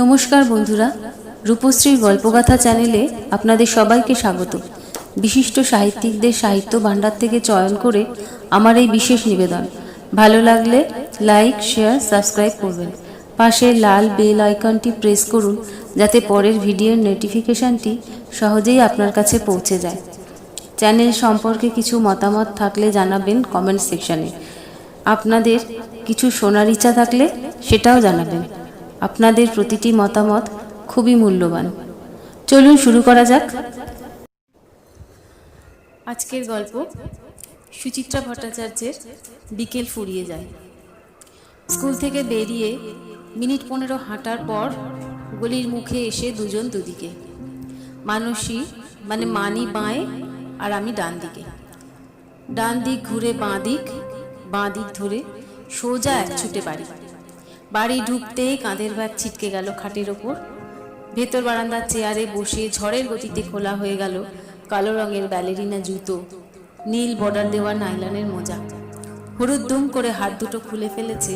নমস্কার বন্ধুরা, রূপশ্রীর গল্পগাথা চ্যানেলে আপনাদের সবাইকে স্বাগত। বিশিষ্ট সাহিত্যিকদের সাহিত্য ভাণ্ডার থেকে চয়ন করে আমার এই বিশেষ নিবেদন। ভালো লাগলে লাইক, শেয়ার, সাবস্ক্রাইব করবেন। পাশে লাল বেল আইকনটি প্রেস করুন যাতে পরের ভিডিওর নোটিফিকেশানটি সহজেই আপনার কাছে পৌঁছে যায়। চ্যানেল সম্পর্কে কিছু মতামত থাকলে জানাবেন কমেন্ট সেকশানে। আপনাদের কিছু শোনার ইচ্ছা থাকলে সেটাও জানাবেন। আপনাদের প্রতিটি মতামত খুবই মূল্যবান। চলুন শুরু করা যাক। আজকের গল্প সুচিত্রা ভট্টাচার্যের বিকেল ফুরিয়ে যায়। স্কুল থেকে বেরিয়ে মিনিট 15 হাঁটার পর গলির মুখে এসে দুজন দুদিকে। মানসী মানে মানি বাঁয়ে আর আমি ডান দিকে। ডান দিক ঘুরে বাঁ দিক ধরে সোজা এক ছুটে বাড়ি ঢুকতেই কাঁধের ব্যাগ ছিটকে গেল খাটের ওপর। ভেতর বারান্দার চেয়ারে বসে ঝড়ের গতিতে খোলা হয়ে গেল কালো রঙের ব্যালেরিনা জুতো, নীল বর্ডার দেওয়া নাইলনের মোজা। হলুদ্দুম করে হাত দুটো খুলে ফেলেছে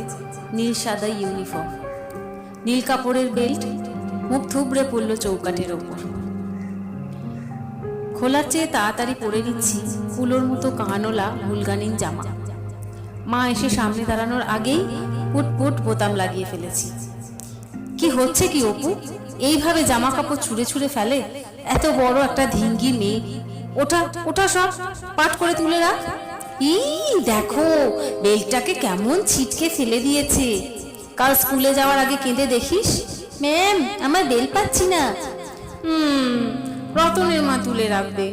নীল সাদা ইউনিফর্ম। নীল কাপড়ের বেল্ট, মুখ থুবড়ে পড়ল চৌকাঠের ওপর। খোলার চেয়ে তাড়াতাড়ি পরে নিচ্ছি কুলোর মতো কাহানোলা হুলগানিন জামা। মা এসে সামনে দাঁড়ানোর আগেই পুটপুট বোতাম লাগিয়ে ফেলেছি। কি হচ্ছে কি অপু? এইভাবে জামা কাপড় ছুঁড়ে ছুঁড়ে ফেলে? এত বড় একটা ধিঙ্গি মেয়ে। ওটা সব পাট করে তুলে রাখ। দেখো বেলটাকে কেমন ছিটকে ফেলে দিয়েছে। কাল স্কুলে যাওয়ার আগে কেঁদে দেখিস, ম্যাম আমার বেল পাচ্ছি না। রতনের মা তুলে রাখবে।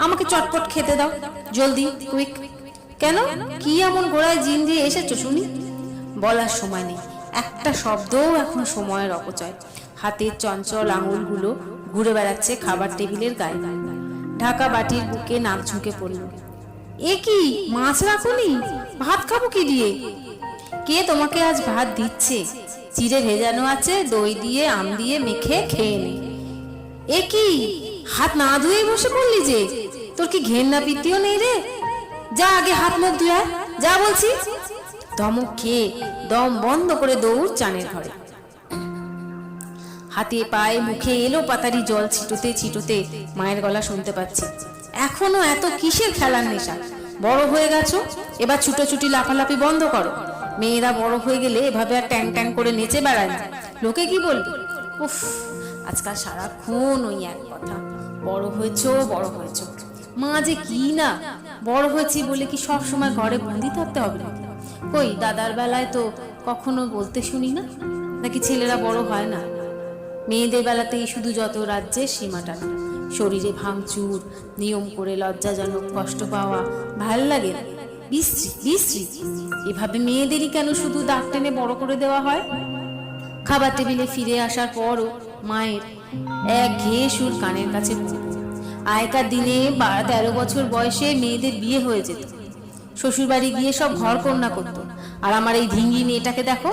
আমাকে চটপট খেতে দাও, জলদি, কুইক। কেন, কি এমন গোড়ায় জিন দিয়ে এসেছো শুনি? বলার সময় নেই, একটা শব্দও এখন সময়ের অপচয়। হাতের চঞ্চল আঙুলগুলো ঘুরে বেড়াচ্ছে খাবার টেবিলের গায়ে। ঢাকা বাটির বুকে নাক ঝুঁকে পড়ল। এ কি, মাছ রাখুনি? ভাত খাবো কি দিয়ে? কে তোমাকে আজ ভাত দিচ্ছে? চিড়ে ভেজানো আছে, দই দিয়ে আম দিয়ে মেখে খেয়ে নে। এ কি, হাত না ধুয়ে বসে পড়লি যে? তোর কি ঘেন্না পিত্তিও নেই রে? যা আগে হাত মুখ ধুয়ে যা বলছি। ধমক খেয়ে দম বন্ধ করে দৌড় চানের ঘরে। হাতে পায়ে মুখে এলো পাতারি জল ছিটোতে মায়ের গলা শুনতে পাচ্ছি। এখনো এত কিসের খেলার নেশা? বড় হয়ে গেছো, এবার ছুটোছুটি লাফালাফি বন্ধ করো। মেয়েরা বড় হয়ে গেলে এভাবে আর ট্যাং ট্যাং করে নেচে বেড়ায় না। লোকে কি বলবে? উফ, আজকাল সারাক্ষণ ওই এক কথা, বড় হয়েছো। মা যে কি না, বড় হয়েছি বলে কি সব সময় ঘরে বন্দি থাকতে হবে না? কই, দাদার বেলায় তো কখনো বলতে শুনি না। নাকি ছেলেরা বড় হয় না? মেয়েদের বেলাতেই শুধু যত রাজ্যের সীমাটা না, শরীরে ভাঙচুর, নিয়ম করে লজ্জাজনক কষ্ট পাওয়া, ভাল লাগে না? বিশ্রী। এভাবে মেয়েদেরই কেন শুধু দাগ টেনে বড় করে দেওয়া হয়? খাবার টেবিলে ফিরে আসার পরও মায়ের এক ঘেয়ে সুর কানের কাছে। আগেকার দিনে 12-13 বছর বয়সে মেয়েদের বিয়ে হয়ে যেত, শ্বশুরবাড়ি গিয়ে সব ঘর কন্যা করতো। আর আমার এই ধিঙ্গি মেয়েটাকে দেখো,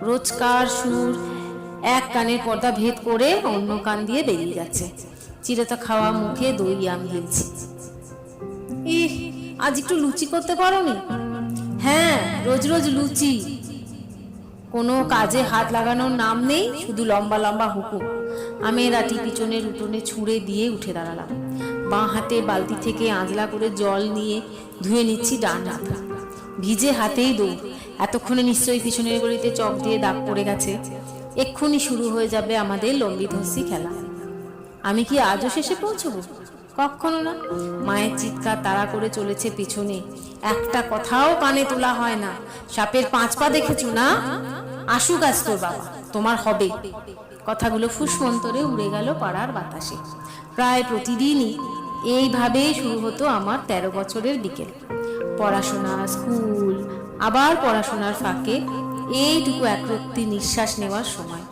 রোজকার সুর এক কানের পর্দা ভেদ করে অন্য কান দিয়ে বেরিয়ে যাচ্ছে। চিড়েটা খাওয়া মুখে দই আম গিলছি। আজ একটু লুচি করতে পারোনি? হ্যাঁ, রোজ রোজ লুচি। কোনো কাজে হাত লাগানোর নাম নেই, শুধু লম্বা লম্বা হুকুম। আমি রাটি পিছনের উঠোনে ছুঁড়ে দিয়ে উঠে দাঁড়ালাম। বাঁ হাতে বালতি থেকে আঁজলা করে জল নিয়ে ধুয়ে নিচ্ছি ডান হাতটা। ভিজে হাতেই দৌড়। এতক্ষণে নিশ্চয়ই পিছনের গলিতে চক দিয়ে দাগ পড়ে গেছে। এক্ষুনি শুরু হয়ে যাবে আমাদের লম্বি ধস্যি খেলা। আমি কি আজও শেষে পৌঁছবো? কখনো না। মায়ের চিৎকার তাড়া করে চলেছে পিছনে, একটা কথাও কানে তোলা হয় না। সাপের 5 পা দেখেছো না? আসুক আজ তোর বাবা, তোমার হবে। কথাগুলো ফুসমন্তরে উড়ে গেল পাড়ার বাতাসে। প্রায় প্রতিদিনই এইভাবেই শুরু হতো আমার 13 বছরের বিকেল। পড়াশোনা, স্কুল, আবার পড়াশোনার ফাঁকে এইটুকু একরত্তি নিঃশ্বাস নেওয়ার সময়।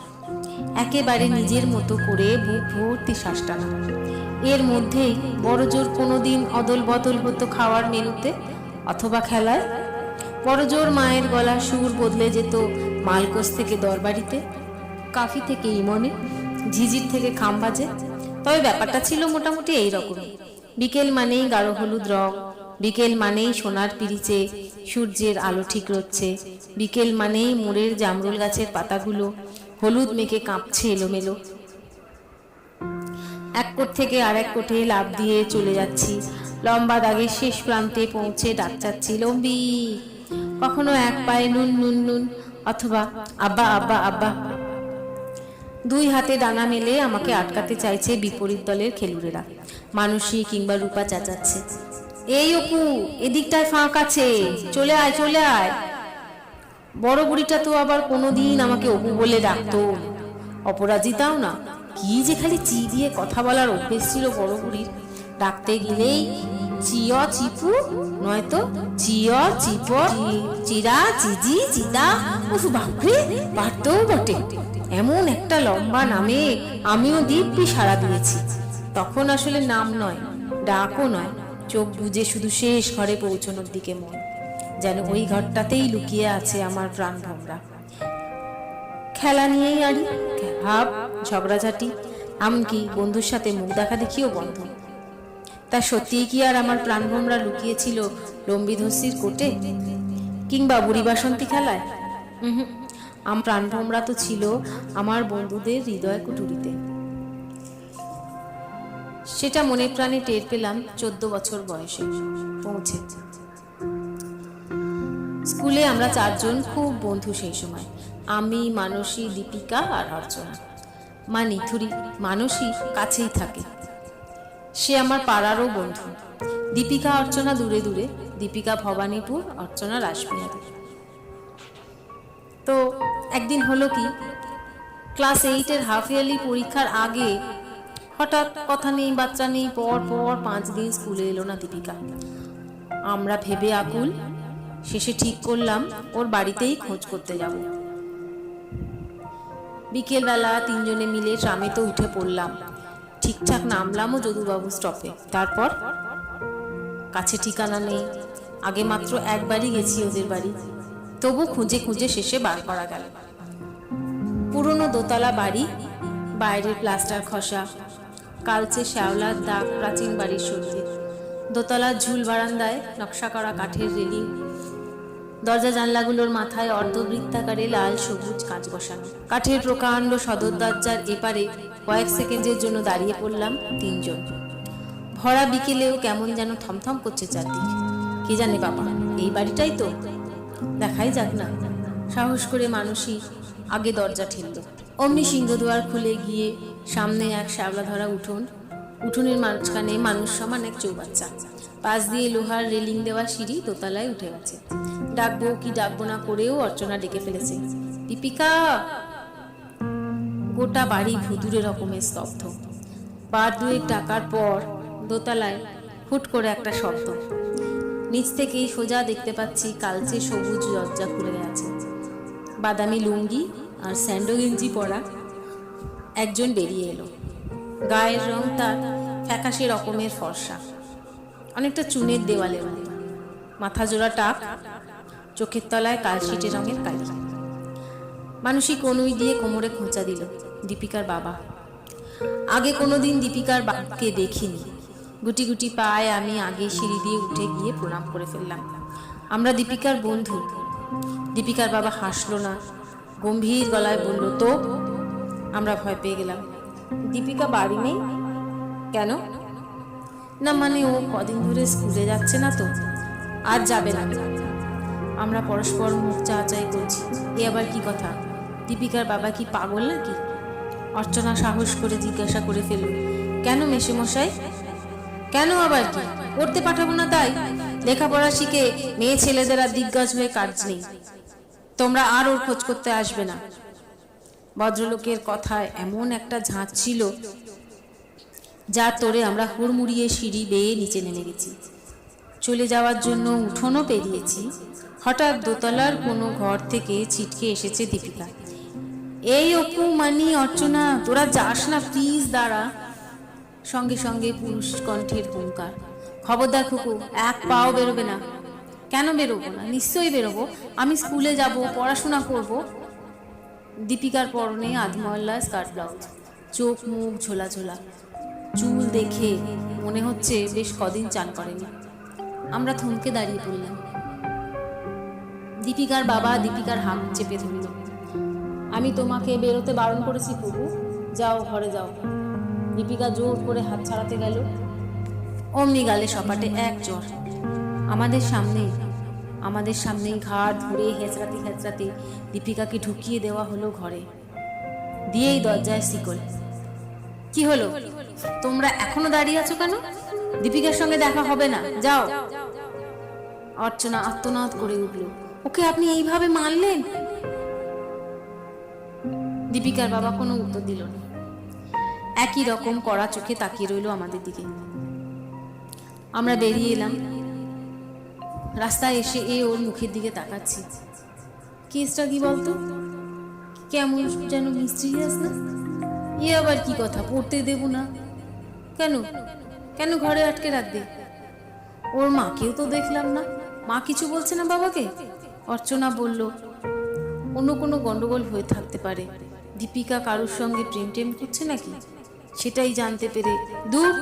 একেবারে নিজের মতো করে বুক ভর্তি শ্বাস টানা। এর মধ্যেই বড়জোর কোনোদিন অদল বদল হতো খাওয়ার মেনুতে অথবা খেলায়। বড়জোর মায়ের গলার সুর বদলে যেত মালকোস থেকে দরবারিতে, কাফি থেকে ইমনে, ঝিঝির থেকে খামবাজে। তবে ব্যাপারটা ছিল মোটামুটি এইরকমই। বিকেল মানেই গাঢ় হলুদ রং, বিকেল মানেই সোনার পিরিচে সূর্যের আলো ঠিক রচ্ছে, বিকেল মানেই মোড়ের জামরুল গাছের পাতাগুলো হলুদ মেখে কাঁপছে এলোমেলো। এক কোট থেকে আর এক কোটে লাফ দিয়ে চলে যাচ্ছি। লম্বা দাগের শেষ প্রান্তে পৌঁছে ডাক চাচ্ছি, লম্বি। কখনো এক পায়ে নুন নুন নুন, অথবা আব্বা আব্বা আব্বা। দুই হাতে ডানা মেলে আমাকে আটকাতে চাইছে বিপরীত দলের খেলুড়েরা। মানসী কিংবা রূপা চেঁচাচ্ছে, এই অপু, এদিকটায় ফাঁক আছে, চলে আয় চলে আয়। বড় বুড়িটা তো আবার কোনোদিন আমাকে অপু বলে ডাকতো। অপরাজিতাও না, কি যে খালি চি দিয়ে কথা বলার অভ্যেস ছিল বড় বুড়ির। ডাকতে গেলেই চিয় চিপু, নয়তো চিয় চিপ, চিরা চিজি চিদা। উফ বাপরে, পারতেও বটে। এমন একটা লম্বা নামে আমিও দিব্যি সাড়া দিয়েছি। তখন আসলে নাম নয়, ডাকও নয়, চোখ বুজে শুধু শেষ ঘরে পৌঁছানোর দিকে মন, যেন ওই ঘরটাতেই লুকিয়ে আছে আমার প্রাণ ভমরা। খেলা নিয়েই আড়ি, ভাব, ঝগড়াঝাটি, এমনকি বন্ধুর সাথে মুখ দেখা দেখিও বন্ধ। তা সত্যিই কি আর আমার প্রাণ ভমরা লুকিয়েছিল লম্বিধস্যির কোটে, কিংবা বুড়ি বাসন্তী খেলায়? আমার প্রাণ ভমরা তো ছিল আমার বন্ধুদের হৃদয় কুটুরিতে। সেটা মনে প্রাণে টের পেলাম 14 বছর বয়সে পৌঁছে। স্কুলে আমরা 4 জন খুব বন্ধু সেই সময়, আমি, মানসী, দীপিকা আর অর্চনা। নিথুরি মানসী কাছেই থাকে, সে আমার পাড়ারও বন্ধু। দীপিকা অর্চনা দূরে দূরে, দীপিকা ভবানীপুর, অর্চনা রাসবিহারী। তো একদিন হলো কি, ক্লাস 8-এর হাফ ইয়ারলি পরীক্ষার আগে হঠাৎ কথা নেই বাচ্চা নেই পর 5 দিন স্কুলে এলো না দীপিকা। আমরা ভেবে আকুল, শেষে ঠিক করলাম ওর বাড়িতেই খোঁজ করতে যাব। বিকেলবেলা 3 জনে মিলে ট্রামে তো উঠে পড়লাম। ঠিকঠাক নামলামও যদুবাবু স্টপে। তারপর কাছে ঠিকানা নেই, আগে মাত্র একবারই গেছি ওদের বাড়ি, তবু খুঁজে খুঁজে শেষে বার করা গেল। পুরনো দোতলা বাড়ি, বাইরের প্লাস্টার খসা, কালচে শ্যাওলার দাগ প্রাচীন বাড়ির সত্যি। দোতলার ঝুল বারান্দায় নকশা করা কাঠের রেলিং, দরজা জানলাগুলোর মাথায় অর্ধবৃত্তাকারে লাল সবুজ কাঁচ বসানো। কাঠের প্রকাণ্ড সদর দরজার এপারে কয়েক সেকেন্ডের জন্য দাঁড়িয়ে পড়লাম 3 জন। ভরা বিকেলেও কেমন যেন থমথম করছে চারদিক। কে জানে বাবা, এই বাড়িটাই তো, দেখাই যাক না। সাহস করে মানসী আগে দরজা ঠেলল। অমনি সিংহদুয়ার খুলে গিয়ে সামনে এক শ্যাওলা ধরা উঠোন, উঠোনের মাঝখানে মানুষ সমান এক চৌবাচ্চা, পাশ দিয়ে লোহার রেলিং দেওয়া সিঁড়ি দোতলায় উঠে গেছে। ডাকবো কি ডাকবো না করেও অর্চনা ডেকে ফেলেছে, দীপিকা। গোটা বাড়ি ভুতুরে রকমের স্তব্ধ। বার 2 ডাকার পর দোতলায় হুট করে একটা শব্দ। নিচ থেকেই সোজা দেখতে পাচ্ছি কালচে সবুজ দরজা খুলে গেছে। বাদামি লুঙ্গি আর স্যান্ডো গেঞ্জি পরা একজন বেরিয়ে এলো। গায়ের রং তার ফ্যাকাশে রকমের ফর্সা, অনেকটা চুনের দেওয়ালের মতো। মাথা জোড়া টাক, চোখের তলায় কালশিটে রঙের কালি। মানসী কনুই দিয়ে কোমরে খোঁচা দিল। দীপিকার বাবা। আগে কোনোদিন দীপিকার বাবাকে দেখিনি। গুটি গুটি পায়ে আমি আগে সিঁড়ি দিয়ে উঠে গিয়ে প্রণাম করে ফেললাম। আমরা দীপিকার বন্ধু। দীপিকার বাবা হাসলো না, গম্ভীর গলায় বলল, তো? আমরা ভয় পেয়ে গেলাম। দীপিকা বাড়ি নেই কেন? না মানে ও কদিন ধরে স্কুলে যাচ্ছে না তো, আজ যাবে না। আমরা পরস্পর মুখ চাচাই করছি, এ আবার কি কথা? দীপিকার বাবা কি পাগল নাকি? অর্চনা সাহস করে জিজ্ঞাসা করে ফেলল, কেন মেসেমশাই? কেন আবার কি? পড়তে পাঠাবো না তাই? লেখাপড়া শিখে মেয়ে ছেলেদের আর দিগ্গজ হয়ে কাজ নেই। তোমরা আর ওর খোঁজ করতে আসবে না। ভদ্রলোকের কথায় এমন একটা ঝাঁজ ছিল যার তোরে আমরা হুড়মুড়িয়ে সিঁড়ি বেয়ে নিচে নেমে গেছি। চলে যাওয়ার জন্য উঠোনও পেরিয়েছি। হঠাৎ দোতলার কোনো ঘর থেকে ছিটকে এসেছে দীপিকা। এই অপু, মানি, অর্চনা, তোরা যাস না প্লিজ, দাঁড়া। সঙ্গে সঙ্গে পুরুষ কণ্ঠের হুঙ্কার, খবরদার খুকু, এক পাও বেরোবে না। কেন বেরোবো না? নিশ্চয়ই বেরোবো। আমি স্কুলে যাব, পড়াশোনা করব। দীপিকার পরনে আধমহল্লা স্কার্ট ব্লাউজ, চোখ মুখ ঝোলা ঝোলা, চুল দেখে মনে হচ্ছে বেশ কদিন চান করেনি। আমরা থমকে দাঁড়িয়ে পড়লাম। দীপিকার বাবা দীপিকার হাত চেপে ধরল। আমি তোমাকে বেরোতে বারণ করেছি প্রভু, যাও ঘরে যাও। দীপিকা জোর করে হাত ছাড়াতে গেল, অমনি গালে সপাটে এক জ্বর। আমাদের সামনেই ঘাড় ধরে হেঁচড়াতে হেঁচড়াতে দীপিকাকে ঢুকিয়ে দেওয়া হলো ঘরে, দিয়েই দরজায় শিকল। কি হলো, তোমরা এখনো দাঁড়িয়ে আছো কেন? দীপিকার সঙ্গে দেখা হবে না, যাও। অর্চনা আর্তনাদ করে উঠল, ওকে আপনি এইভাবে মারলেন? দীপিকার বাবা কোনো উত্তর দিল না, একই রকম কড়া চোখে তাকিয়ে রইল আমাদের দিকে। আমরা বেরিয়ে এলাম। রাস্তায় এসে ওর মুখের দিকে তাকাচ্ছি। কেসটা কি বলতো, কেমন যেন মিস্টিরিয়াস না? আবার কি কথা, পড়তে দেব না কেন? কেন ঘরে আটকে রাখবে? ওর মাকেও তো দেখলাম না, মা কিছু বলছে না বাবাকে? অর্চনা বলল, অন্য কোনো গন্ডগোল হয়ে থাকতে পারে, দীপিকা কারোর সঙ্গে প্রেম টেম করছে নাকি, সেটাই জানতে পেরে। দূর,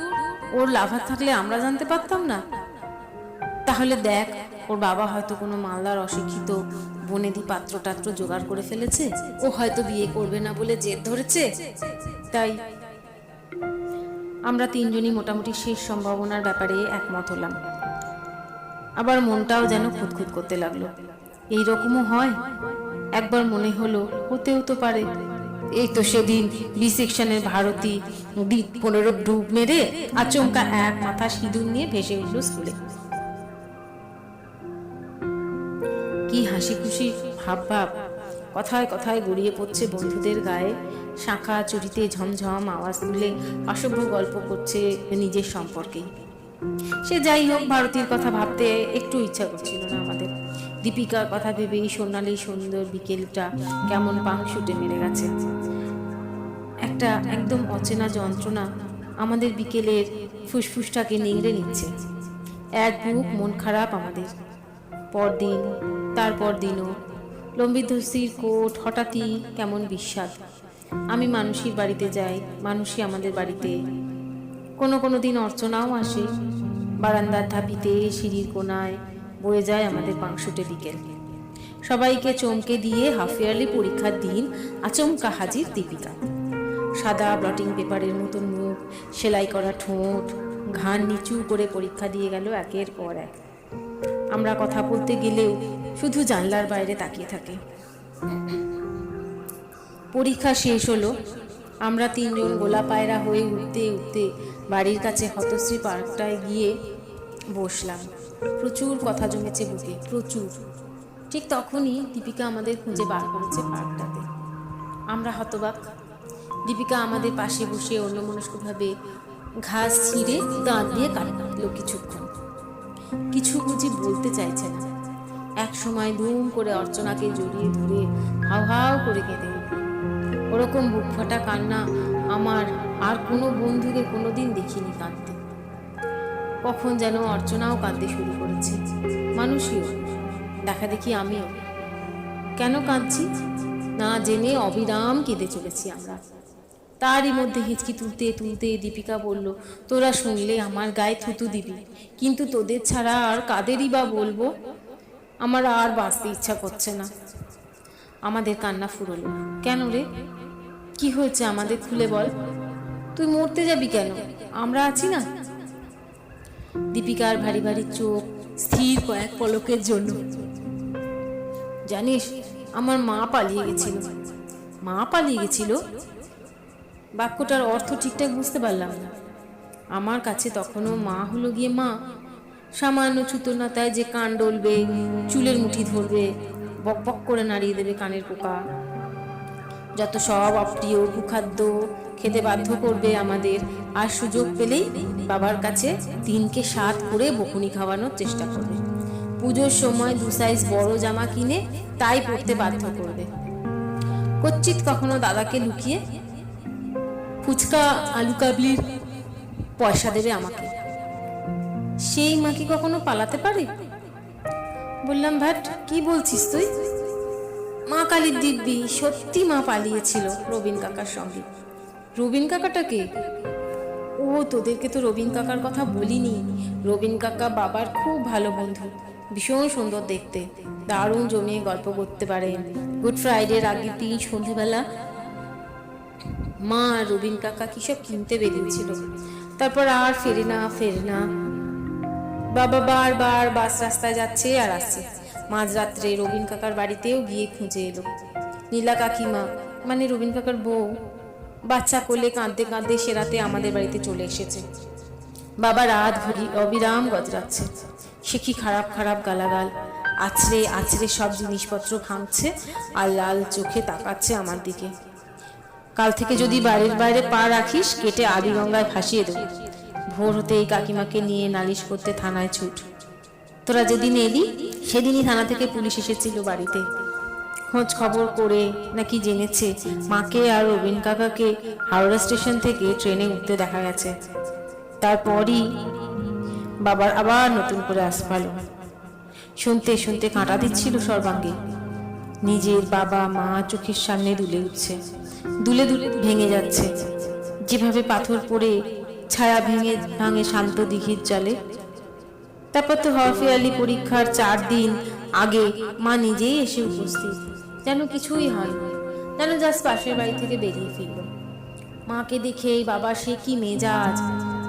ওর লাভার থাকলে আমরা জানতে পারতাম না? তাহলে দেখ, ওর বাবা হয়তো কোনো মালদার অশিক্ষিত বনেদি পাত্র টাত্র জোগাড় করে ফেলেছে, ও হয়তো বিয়ে করবে না বলে জেদ ধরেছে। তাই আমরা তিনজনই মোটামুটি শেষ সম্ভাবনার ব্যাপারে একমত হলাম। আবার মনটাও যেন খুঁতখুত করতে লাগলো। এইরকমও হয়? একবার মনে হলো হতেও তো পারে। এই তো সেদিন বি সেকশনের ভারতী 15 ডুব মেরে আচমকা এক মাথা সিঁদুর নিয়ে ভেসে উঠল স্কুলে। কি হাসি খুশি ভাব ভাব, কথায় কথায় গড়িয়ে পড়ছে বন্ধুদের গায়ে, শাঁখা চুরিতে ঝমঝম আওয়াজ তুলে অসভ্য গল্প করছে নিজের সম্পর্কেই। সে যাই হোক, ভারতীর কথা ভাবতে একটু ইচ্ছা করছিল না আমাদের। দীপিকার কথা ভেবেই সোনালি সুন্দর বিকেলটা কেমন পাংশুটে মেরে গেছে। একটা একদম অচেনা যন্ত্রণা আমাদের বিকেলের ফুসফুসটাকে নিংড়ে নিচ্ছে। এক বুক মন খারাপ আমাদের। পরদিন, তারপর দিনও লম্বিধস্তির কোট হঠাৎই কেমন বিস্বাদ। আমি মানুষের বাড়িতে যাই, মানুষই আমাদের বাড়িতে। কোনো কোনো দিন অর্চনাও আসে। বারান্দার ধাপিতে, সিঁড়ির কোনায় বয়ে যায় আমাদের পাংশুটে বিকেল। সবাইকে চমকে দিয়ে হাফ ইয়ারলি পরীক্ষার দিন আচমকা হাজির দীপিকা। সাদা ব্লটিং পেপারের মতন মুখ, সেলাই করা ঠোঁট, ঘাড় নিচু করে পরীক্ষা দিয়ে গেল একের পর এক। আমরা কথা বলতে গেলেও শুধু জানলার বাইরে তাকিয়ে থাকে। পরীক্ষা শেষ হলো। আমরা তিনজন গোলা পায়রা হয়ে উঠতে উঠতে বাড়ির কাছে হতশ্রী পার্কটায় গিয়ে বসলাম। প্রচুর কথা জমেছে বুকে, প্রচুর। ঠিক তখনই দীপিকা আমাদের খুঁজে বার করেছে পার্কটাতে। আমরা হতবাক। দীপিকা আমাদের পাশে বসে অন্যমনস্কভাবে ঘাস ছিঁড়ে দাঁত দিয়ে কাটল কিছুক্ষণ। কিছু বুঝি বলতে চাইছে না। এক সময় দুম করে অর্চনাকে জড়িয়ে ধরে হাউ হাউ করে কেঁদে উঠল। ওরকম বুক ফাটা কান্না আমার আর কোনো বন্ধুকে কোনোদিন দেখিনি কাঁদতে। কখন যেন অর্চনাও কাঁদতে শুরু করেছে। মানুষইও, দেখা দেখি আমিও। কেন কাঁদছি না জেনে অবিরাম কেঁদে চলেছি আমরা। তারই মধ্যে হিচকি তুলতে তুলতে দীপিকা বলল, তোরা শুনলে আমার গায়ে থুতু দিবি, কিন্তু তোদের ছাড়া আর কাদেরই বা বলবো। আমার আর বাঁচতে ইচ্ছা করছে না। আমাদের কান্না ফুরোলো। কেন রে, কি হয়েছে আমাদের খুলে বল। তুই মরতে যাবি কেন, আমরা আছি না। দীপিকার ভারী ভারী চোখ স্থির কয়েক পলকের জন্য। জানিস, আমার মা পালিয়ে গেছিল। মা পালিয়ে গেছিল? বাক্যটার অর্থ ঠিকঠাক বুঝতে পারলাম না। আমার কাছে তখনও মা হলো গিয়ে মা। সামান্য ছুতোনাতায় যে কান ডলবে, চুলের মুঠি ধরবে, বক বক করে নাড়িয়ে দেবে কানের পোকা, যত সব অপ্রিয় কুখাদ্য খেতে বাধ্য করবে আমাদের, আর সুযোগ পেলেই বাবার কাছে 3কে 7 করে বকুনি খাওয়ানোর চেষ্টা করবে। পুজোর সময় 2 সাইজ বড় জামা কিনে তাই পরতে বাধ্য করবে। কচ্চিৎ কখনো দাদাকে লুকিয়ে ফুচকা আলু কাবলির পয়সা দেবে আমাকে। সেই মা কি কখনো পালাতে পারে? বললাম, ভাট, কি বলছিস তুই? মা কালীর দিব্যি, সত্যি মা পালিয়েছিল রবিন কাকার সঙ্গে। রবিন কাকাটাকে? ও, তোদেরকে তো রবিন কাকার কথা বলিনি। রবিন কাকা বাবার খুব ভালো বন্ধু, ভীষণ সুন্দর দেখতে, দারুণ জমিয়ে গল্প করতে পারেন। গুড ফ্রাইডের আগের দিন সন্ধেবেলা মা আর রবিন কাকা কিসব কিনতে বেরিয়েছিল, তারপর আর ফেরে না। বাবা বারবার বাস রাস্তায় যাচ্ছে আর আসছে। মাঝরাত্রে রবিন কাকার বাড়িতেও গিয়ে খুঁজে এলো। নীলা কাকিমা মানে রবিন কাকার বউ বাচ্চা কোলে কাঁদতে কাঁদতে সে রাতে আমাদের বাড়িতে চলে এসেছে। বাবা রাত ভরি অবিরাম গজরাচ্ছে। সে কি খারাপ খারাপ গালাগাল, আছড়ে আছড়ে সব জিনিসপত্র ভাঙছে আর লাল চোখে তাকাচ্ছে আমার দিকে। কাল থেকে যদি বাড়ির বাইরে পা রাখিস কেটে আদিগঙ্গায় ভাসিয়ে দেবো। ভোর হতেই কাকিমাকে নিয়ে নালিশ করতে থানায় ছুট। তোরা যেদিন এলি সেদিনই থানা থেকে পুলিশ এসেছিল বাড়িতে। খোঁজ খবর করে নাকি জেনেছে মাকে আর রবিন কাকাকে হাওড়া স্টেশন থেকে ট্রেনে উঠতে দেখা গেছে। তারপরই বাবার আবার নতুন করে আসপালো। শুনতে শুনতে কাঁটা দিচ্ছিল সর্বাঙ্গে। নিজের বাবা মা চোখের সামনে দুলে উঠছে, দুলে দুলে ভেঙে যাচ্ছে, যেভাবে পাথর পড়ে ছায়া ভাঙে শান্ত দিঘির জলে। তারপর তো হরফিয়ালি পরীক্ষার 4 দিন আগে মা নিজেই এসে উপস্থিত, যেন কিছুই হয়নি, যেন জাস্ট পাশের বাড়ি থেকে বেরিয়ে ফিরল। মাকে দেখেই বাবা সে কি মেজাজ,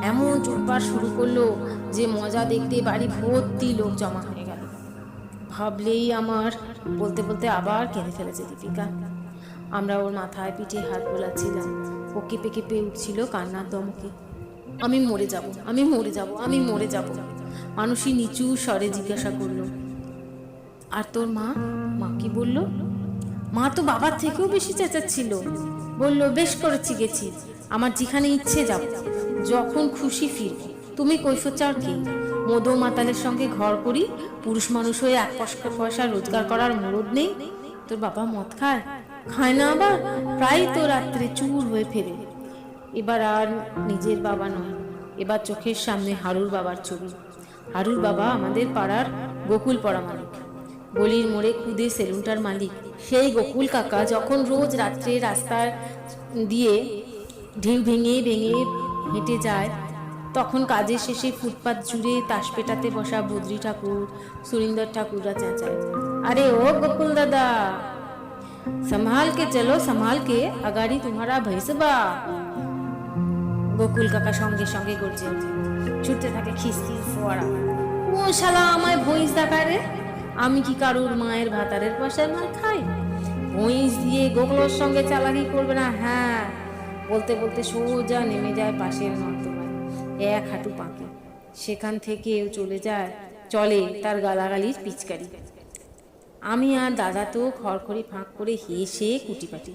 এমন চুটপাট শুরু করলো যে মজা দেখতে বাড়ি ভর্তি লোক জমা হয়ে গেল। ভাবলেই আমার বলতে বলতে আবার কেঁদে ফেলেছে দীপিকা। আমরা ওর মাথায় পিঠে হাত বোলাচ্ছিলাম, ও কেঁপে কেঁপে উঠছিল কান্নার দমকে। আমি মরে যাব, আমি মরে যাব, আমি মরে যাব। মানুষই নিচু স্বরে জিজ্ঞাসা করলো, আর তোর মা? মা কি বলল? মা তো বাবার থেকেও বেশি চেঁচাচ্ছিল। বলল, বেশ করেছি, গেছি, আমার যেখানে ইচ্ছে যাব, যখন খুশি ফিরব। তুমি কৈফত চাও কি? মদো মাতালের সঙ্গে ঘর করি, পুরুষ মানুষ হয়ে 1 পয়সা রোজগার করার মুরদ নেই। তোর বাবা মদ খায়? খায় না, আবার প্রায় তো রাত্রে চুর হয়ে ফেরে। এবার আর নিজের বাবা নয়, এবার চোখের সামনে হারুর বাবার ছবি। হারুর বাবা আমাদের পাড়ার গোকুল পড়া মালিক, গলির মোড়ে খুদে সেলুনটার মালিক। সেই গোকুল কাকা যখন রোজ রাত্রে রাস্তার দিয়ে ঢেউ ভেঙে ভেঙে হেঁটে যায়, তখন কাজের শেষে ফুটপাত জুড়ে তাস পেটাতে বসা বদ্রী ঠাকুর, সুরিন্দর ঠাকুররা চেঁচায়, আরে ও গোকুল দাদা, संभाल के चलो, संभाल के, अगाड़ी तुम्हारा भैंसबा। গোকুল কাকা সঙ্গে সঙ্গে গর্জে ওঠে, ছুটতে থাকে খিস্তি ফোয়ারা। ও শালা আমায় ভইস দেখায় রে, আমি কি কারুর মায়ের ভাতারের পয়সায় মার খাই? ভইস দিয়ে গোকুলোর সঙ্গে চালাকি করবে না। হ্যাঁ, বলতে বলতে সোজা নেমে যায় পাশের নর্দমায়, 1 হাঁটু পাকে। সেখান থেকেও চলে তার গালাগালির পিচকারি। আমি আর দাদা তো খড়খড়ি ফাঁক করে হেসে কুটিপাটি।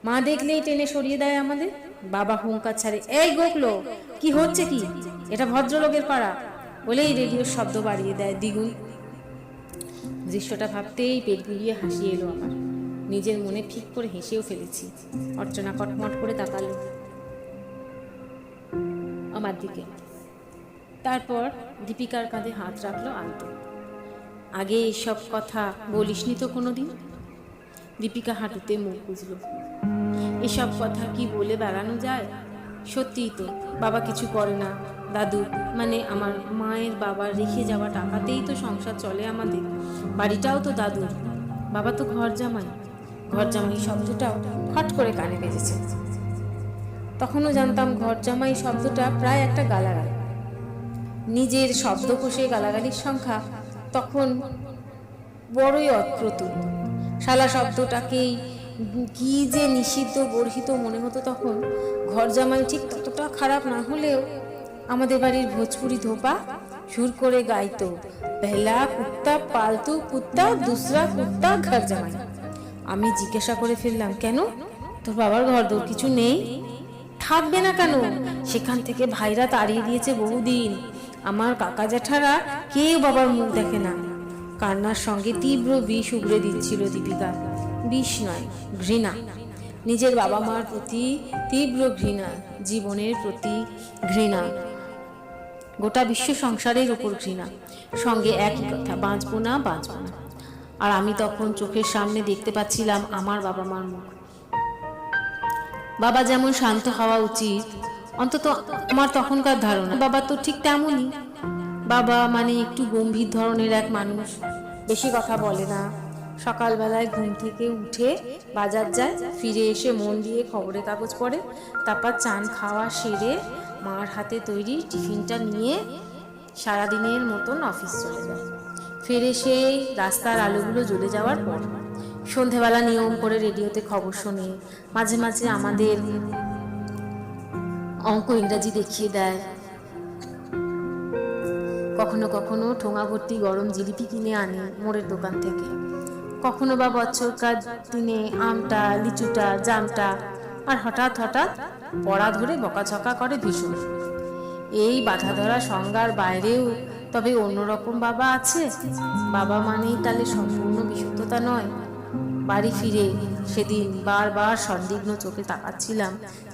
মা দেখলেই টেনে সরিয়ে দেয় আমাদের। বাবা হুঙ্কার ছাড়ে, এই গোকলো, কি হচ্ছে কি? এটা ভদ্রলোকের পাড়া, বলেই রেডিওর শব্দ বাড়িয়ে দেয় দ্বিগুণ। দৃশ্যটা ভাবতেই পেট গুলিয়ে হাসি এলো আমার। নিজের মনে ঠিক করে হেসেও ফেলেছি। অর্চনা কটমট করে তাকালো আমার দিকে, তারপর দীপিকার কাঁধে হাত রাখলো আলতো। আগে এসব কথা বলিসনি তো কোনোদিন? দীপিকা হাঁটুতে মুখ বুঝল। এসব কথা কি বলে বেড়ানো যায়? সত্যিই তো, বাবা কিছু করে না। দাদু মানে আমার মায়ের বাবার রেখে যাওয়া টাকাতেই তো সংসার চলে আমাদের। বাড়িটাও তো দাদুর, বাবা তো ঘর জামাই। ঘর জামাই শব্দটাও হট করে কানে বেজেছে। তখনও জানতাম ঘর জামাই শব্দটা প্রায় একটা গালাগাল। নিজের শব্দকোষে গালাগালির সংখ্যা তখন বড়ই অপ্রতুল। শালা শব্দটাকেই কি যে নিষিদ্ধ গর্হিত মনে হতো তখন। ঘর জামাই ঠিক ততটা খারাপ না হলেও আমাদের বাড়ির ভোজপুরি ধোপা সুর করে গাইতো, পেহলা কুত্তা পালতু কুত্তা, দুসরা কুত্তা ঘর জামাই। আমি জিজ্ঞাসা করে ফেললাম, কেন তোর বাবার ঘরদোর কিছু নেই? থাকবে না কেন? সেখান থেকে ভাইরা তাড়িয়ে দিয়েছে বহুদিন। আমার কাকা জ্যাঠারা কেউ বাবার মুখ দেখে না। কান্নার সঙ্গে তীব্র বিষ উগড়ে দিচ্ছিল দীপিকা। বিষ নয়, ঘৃণা। নিজের বাবা মার প্রতি তীব্র ঘৃণা, জীবনের প্রতি ঘৃণা, গোটা বিশ্ব সংসারের উপর ঘৃণা। সঙ্গে একই কথা, বাঁচবো না, বাঁচবো না। আর আমি তখন চোখের সামনে দেখতে পাচ্ছিলাম আমার বাবা মার মুখ। বাবা যেমন শান্ত হওয়া উচিত, অন্তত আমার তখনকার ধারণা, বাবা তো ঠিক তেমনই। বাবা মানে একটু গম্ভীর ধরনের এক মানুষ, বেশি কথা বলে না। সকালবেলায় ঘুম থেকে উঠে বাজার যায়, ফিরে এসে মন দিয়ে খবরের কাগজ পড়ে, তারপর চান খাওয়া সেরে মার হাতে তৈরি টিফিনটা নিয়ে সারাদিনের মতন অফিস চলে যায়। ফিরে সেই রাস্তার আলোগুলো জ্বলে যাওয়ার পর সন্ধেবেলা নিয়ম করে রেডিওতে খবর শোনে, মাঝে মাঝে আমাদের অঙ্ক ইংরাজি দেখিয়ে দেয়, কখনো কখনো ঠোঙা ভর্তি গরম জিলিপি কিনে আনে মোড়ের দোকান থেকে, কখনো বা বছরকার দিনে আমটা, লিচুটা, জামটা, আর হঠাৎ হঠাৎ পড়া ধরে বকাঝকা করে ভীষণ। এই বাধা ধরা সংজ্ঞার বাইরেও তবে অন্যরকম বাবা আছে। বাবা মানেই তাহলে সম্পূর্ণ বিশুদ্ধতা নয়। বাড়ি ফিরে সেদিন বারবার সন্দিগ্ধ চোখে তাকাচ্ছিলাম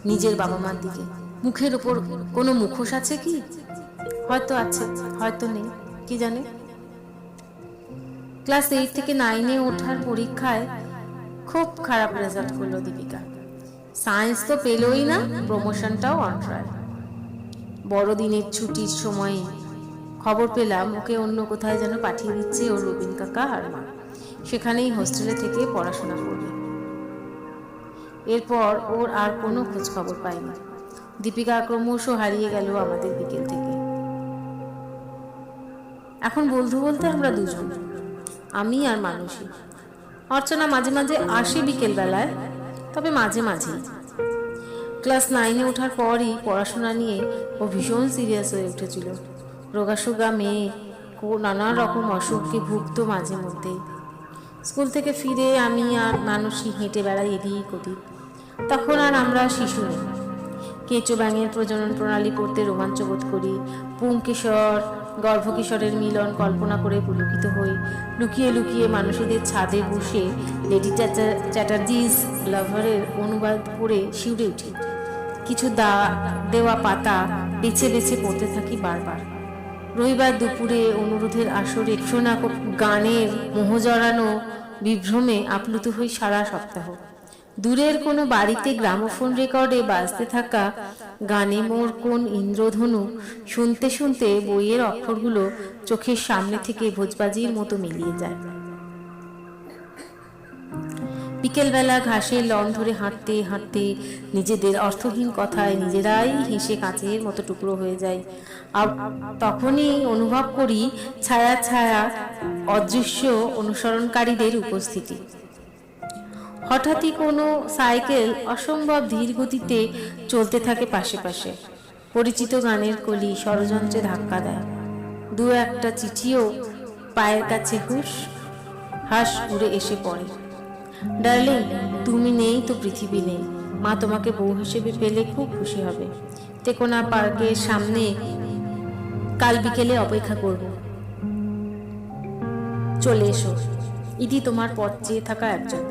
নিজের বাবা মার দিকে। মুখের ওপর কোনো মুখোশ আছে কি? হয়তো আছে, হয়তো নেই, কি জানে। ক্লাস 8 থেকে 9-এ ওঠার পরীক্ষায় খুব খারাপ রেজাল্ট করলো দীপিকা। সায়েন্স তো পেলই না, প্রমোশনটাও অন ট্রায়াল। বড়দিনের ছুটির সময়ে খবর পেলাম ওকে অন্য কোথায় যেন পাঠিয়ে দিচ্ছে ওর রবিন কাকা আর মা, সেখানেই হোস্টেলে থেকে পড়াশোনা করবে। এরপর ওর আর কোনো খোঁজ খবর পাইনি। দীপিকা ক্রমশ হারিয়ে গেল আমাদের বিকেল থেকে। এখন বলতে বলতে আমরা দুজন, আমি আর মানুষই। অর্চনা মাঝে মাঝে আসে বিকেল বেলায়, তবে মাঝে মাঝেই। ক্লাস 9-এ ওঠার পরই পড়াশোনা নিয়ে ও ভীষণ সিরিয়াস হয়ে উঠেছিল। রোগাসোগা মেয়ে, নানা রকম অসুখকে ভুগত মাঝে মধ্যেই। স্কুল থেকে ফিরে আমি আর মানুষই হেঁটে বেড়াই এদিক ওদিক। তখন আর আমরা শিশু নেই। কেঁচো ব্যাঙের প্রজনন প্রণালী পড়তে রোমাঞ্চ বোধ করি। পুংকেশর গর্ভকিশোরের মিলন কল্পনা করে পুলকিত হই। লুকিয়ে লুকিয়ে মানুষদের ছাদে বসে লেডি চ্যাটার্জিজ লাভারের অনুবাদ পড়ে শিউরে উঠি। কিছু দেওয়া পাতা বেছে বেছে পড়তে থাকি বারবার। রবিবার দুপুরে অনুরোধের আসরে শোনা গানের মোহ জড়ানো বিভ্রমে আপ্লুত হই সারা সপ্তাহ। দূরের কোনো বাড়িতে গ্রামোফোন রেকর্ডে বাজতে থাকা গানে মোর কোন ইন্দ্রধনু শুনতে শুনতে বইয়ের অক্ষরগুলো চোখের সামনে থেকে ভোজবাজির মতো মিলিয়ে যায়। বিকেলবেলা ঘাসের লন ধরে হাঁটতে হাঁটতে নিজেদের অর্থহীন কথায় নিজেরাই হেসে কাঁচের মতো টুকরো হয়ে যায়। আর তখনই অনুভব করি ছায়া ছায়া অদৃশ্য অনুসরণকারীদের উপস্থিতি। হঠাৎই কোনো সাইকেল অসম্ভব ধীর গতিতে চলতে থাকে পাশে পাশে। পরিচিত গানের কলি ষড়যন্ত্রে ধাক্কা দেয়। দু একটা চিঠিও পায়ের কাছে হাস উড়ে এসে পড়ে। ডার্লিং, তুমি নেই তো পৃথিবী নেই। মা তোমাকে বউ হিসেবে পেলে খুব খুশি হবে। টেকোনা পার্কের সামনে কাল বিকেলে অপেক্ষা করব, চলে এসো। ইতি তোমার পথ চেয়ে থাকা একজন।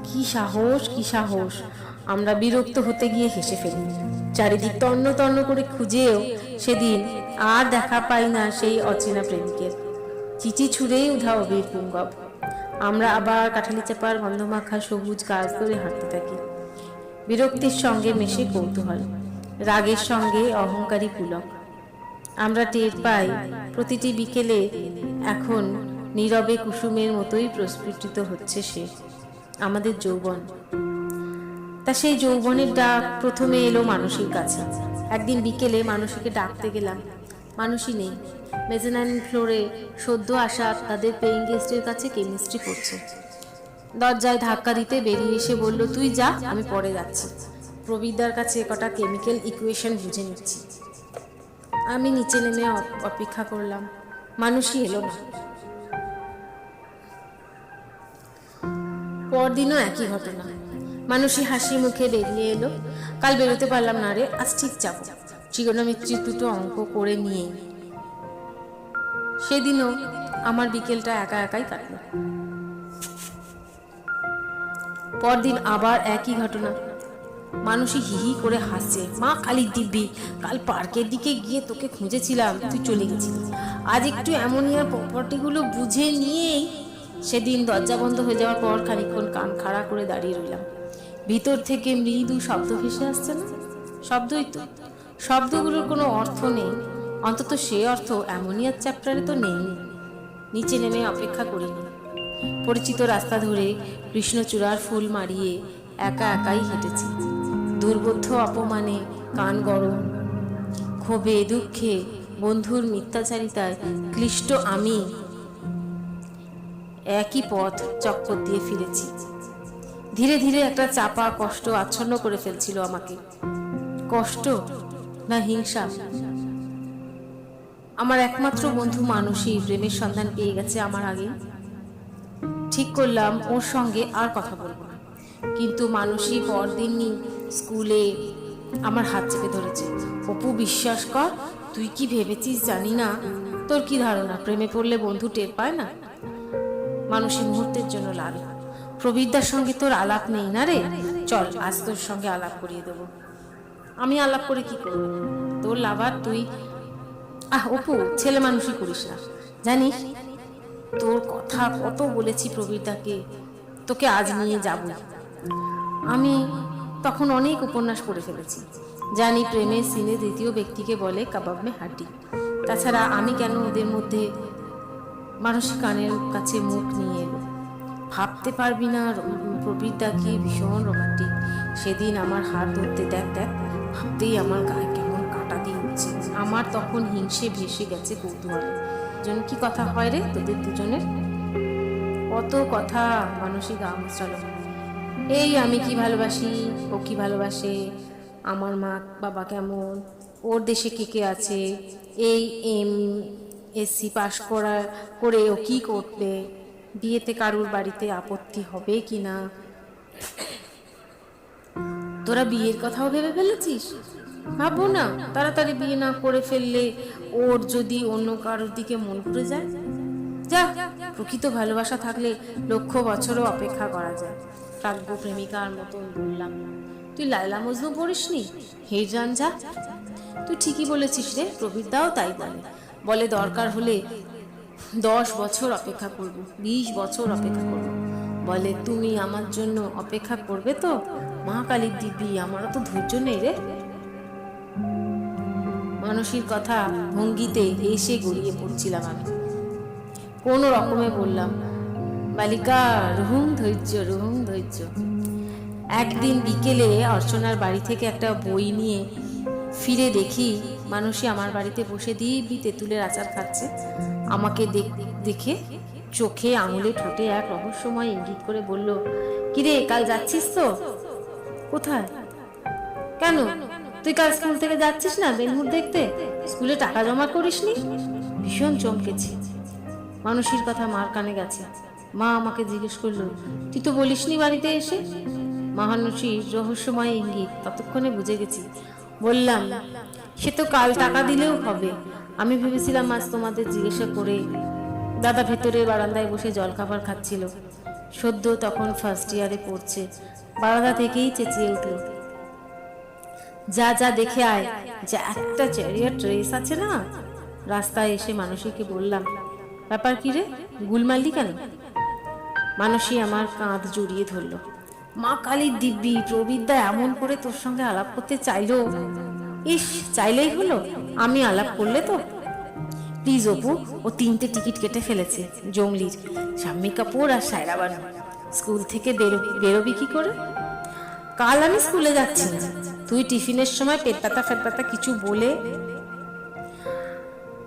কি সাহস, কি সাহস! আমরা বিরক্ত হতে গিয়ে হেসে ফেলি। চারিদিক তন্ন তন্ন করে খুঁজেও সেদিন আর দেখা পাই না সেই অচেনা প্রেমিকের। চিঠি ছুঁড়েই উধাও বীর পুঙ্গব। আমরা আবার কাঠালি চাপার গন্ধমাখা সবুজ গাছ ধরে হাঁটতে থাকি। বিরক্তির সঙ্গে মেশে কৌতূহল, রাগের সঙ্গে অহংকারী পুলক। আমরা টের পাই প্রতিটি বিকেলে এখন নীরবে কুসুমের মতোই প্রস্ফুটিত হচ্ছে সে, আমাদের যৌবন। তা সেই যৌবনের ডাক প্রথমে এলো মানুষের কাছে। একদিন বিকেলে মানুষকে ডাকতে গেলাম, মানুষই নেই। মেজানাইন ফ্লোরে সদ্য আসা তাদের পেইং গেস্টের কাছে কেমিস্ট্রি পড়ছে। দরজায় ধাক্কা দিতে বেরিয়ে এসে বলল, তুই যা, আমি পরে যাচ্ছি। প্রবীরদার কাছে কটা কেমিক্যাল ইকুয়েশন বুঝে নিচ্ছি। আমি নিচে নেমে অপেক্ষা করলাম, মানুষই এলো না। পরদিনও একই ঘটনা। মানুষই হাসি মুখে বেরিয়ে এলো, কাল বেরোতে পারলাম না রে, আজ ঠিক যাবো। trigonometry দুটো অঙ্ক করে নিয়ে সেদিনও আমার বিকেলটা একা একাই কাটলো। পরদিন আবার একই ঘটনা। মানুষই হিহি করে হাসছে, মা কালী দিব্যি, কাল পার্কের দিকে গিয়ে তোকে খুঁজেছিলাম, তুই চলে গেছিলি। আজ একটু অ্যামোনিয়ার প্রপার্টিগুলো বুঝে নিয়েই। সেদিন দরজা বন্ধ হয়ে যাওয়ার পর খানিকক্ষণ কান খাড়া করে দাঁড়িয়ে রইলাম। ভিতর থেকে মৃদু শব্দ ভেসে আসছে না? শব্দই তো, শব্দগুলোর কোনো অর্থ নেই, অন্তত সে অর্থ অ্যামোনিয়ার চ্যাপ্টারে তো নেই। নিচে নেমে অপেক্ষা করিনি। পরিচিত রাস্তা ধরে কৃষ্ণচূড়ার ফুল মারিয়ে একা একাই হেঁটেছি। দুর্বোধ্য অপমানে কান গরম, ক্ষোভে দুঃখে বন্ধুর মিথ্যাচারিতায় ক্লিষ্ট আমি একই পথ চক্কর দিয়ে ফিরেছি। ধীরে ধীরে একটা চাপা কষ্ট আচ্ছন্ন করে ফেলছিল আমাকে। কষ্ট না হিংসা? আমার একমাত্র বন্ধু মানসী প্রেমের সন্ধান পেয়ে গেছে আমার আগে। ঠিক করলাম ওর সঙ্গে আর কথা বলবো না। কিন্তু মানসী পরদিনই স্কুলে আমার হাত চেপে ধরেছে। অপু, বিশ্বাস কর, তুই কি ভেবেছিস জানি না, তোর কি ধারণা প্রেমে পড়লে বন্ধু টের পায় না? মানসী মুহূর্তের জন্য লাল। প্রবীরদার সঙ্গে তোর আলাপ নেই না রে? চল আজ তোর সঙ্গে আলাপ করিয়ে দেবো। আমি আলাপ করে কি করবো? তোর লাভার তুই। অপু, ছেলে মানুষই করিস না, জানিস? তোর কথা কত বলেছি প্রবীরদাকে, তোকে আজ নিয়ে যাব। আমি তখন অনেক উপন্যাস পড়ে ফেলেছি, জানি প্রেমের সিনে দ্বিতীয় ব্যক্তিকে বলে কাবাব মে হাড্ডি। তাছাড়া আমি কেন ওদের মধ্যে? মানসিক কানের কাছে মুখ নিয়ে এলো। ভাবতে পারবি না প্রবীরদা কি ভীষণ রোমান্টিক। সেদিন আমার হাত ধরতে দেখ দেখ, ভাবতেই আমার গায়ে কেমন কাটা দিয়ে উঠছে। আমার তখন হিংসে ভেসে গেছে কৌতূহলে। জন কি কথা হয় রে তোদের দুজনের? কত কথা। মানসিক গা মুচড়ালো। এই আমি কি ভালোবাসি, ও কি ভালোবাসে, আমার মা বাবা কেমন, ওর দেশে কে কে আছে, এই MSc পাশ করে ও কি করবে, বিয়েতে কারুর বাড়িতে আপত্তি হবে কি না। তোরা বিয়ের কথাও ভেবে ফেলেছিস? ভাববো না, তাড়াতাড়ি বিয়ে না করে ফেললে ওর যদি অন্য কারোর দিকে মন পড়ে যায়। যা, প্রকৃত ভালোবাসা থাকলে লক্ষ বছরও অপেক্ষা করা যায়। কাব্য প্রেমিকার মতন বললাম। তুই লায়লা মজনু পড়িসনি? হিজড়ান যা। তুই ঠিকই বলেছিস রে, প্রবীরদাও তাই বলে দরকার হলে 10 বছর অপেক্ষা করব, 20 বছর অপেক্ষা করব। বলে তুমি আমার জন্য অপেক্ষা করবে তো? মা কালীর দিব্যি, আমারও তো ধৈর্য নেই রে। মানসীর কথা ভঙ্গিতে এসে গড়িয়ে পড়ছিলাম আমি। কোনো রকমে বললাম, বালিকা রুহুম ধৈর্য, রুহুম ধৈর্য। একদিন বিকেলে অর্চনার বাড়ি থেকে একটা বই নিয়ে ফিরে দেখি মানসী আমার বাড়িতে বসে দিব্যি তেঁতুলের আচার খাচ্ছে। আমাকে দেখে চোখে আঙুলে ঠোঁটে এক রহস্যময় ইঙ্গিত করে বলল, কিরে কাল যাচ্ছিস তো? কোথায়? কেন, তুই কাল স্কুল থেকে যাচ্ছিস না বেনহুর দেখতে? স্কুলে টাকা জমা করিসনি? ভীষণ চমকেছি। মানসীর কথা মার কানে গেছে। মা আমাকে জিজ্ঞেস করলো, তুই তো বলিসনি বাড়িতে এসে? মানসীর রহস্যময় ইঙ্গিত ততক্ষণে বুঝে গেছি। বললাম, সে তো কাল টাকা দিলেও হবে। আমি ভেবেছিলাম আজ তোমাদের জিজ্ঞাসা করে। দাদা ভেতরে বারান্দায় বসে জলখাবার খাচ্ছিল। সদ্য তখন ফার্স্ট ইয়ারে পড়ছে। বারান্দা থেকেই চেঁচিয়ে উঠল, যা যা দেখে আয়, যে একটা চ্যারিয়ট রেস আছে না। রাস্তায় এসে মানসীকে বললাম, ব্যাপার কি রে, গুলমাল্লি কেন? মানসী আমার কাঁধ জড়িয়ে ধরল। মা কালীর দিব্যি, প্রবীরদা এমন করে তোর সঙ্গে আলাপ করতে চাইলো। ইস, চাইলেই হলো, আমি আলাপ করলে তো। প্লিজ অপু, ও 3টে টিকিট কেটে ফেলেছে জংলির, শাম্মী কাপুর আর সায়রা বানু। স্কুল থেকে বেরোবি কি করে? কাল আমি স্কুলে যাচ্ছি না। তুই টিফিনের সময় পেট ব্যথা কিছু বলে।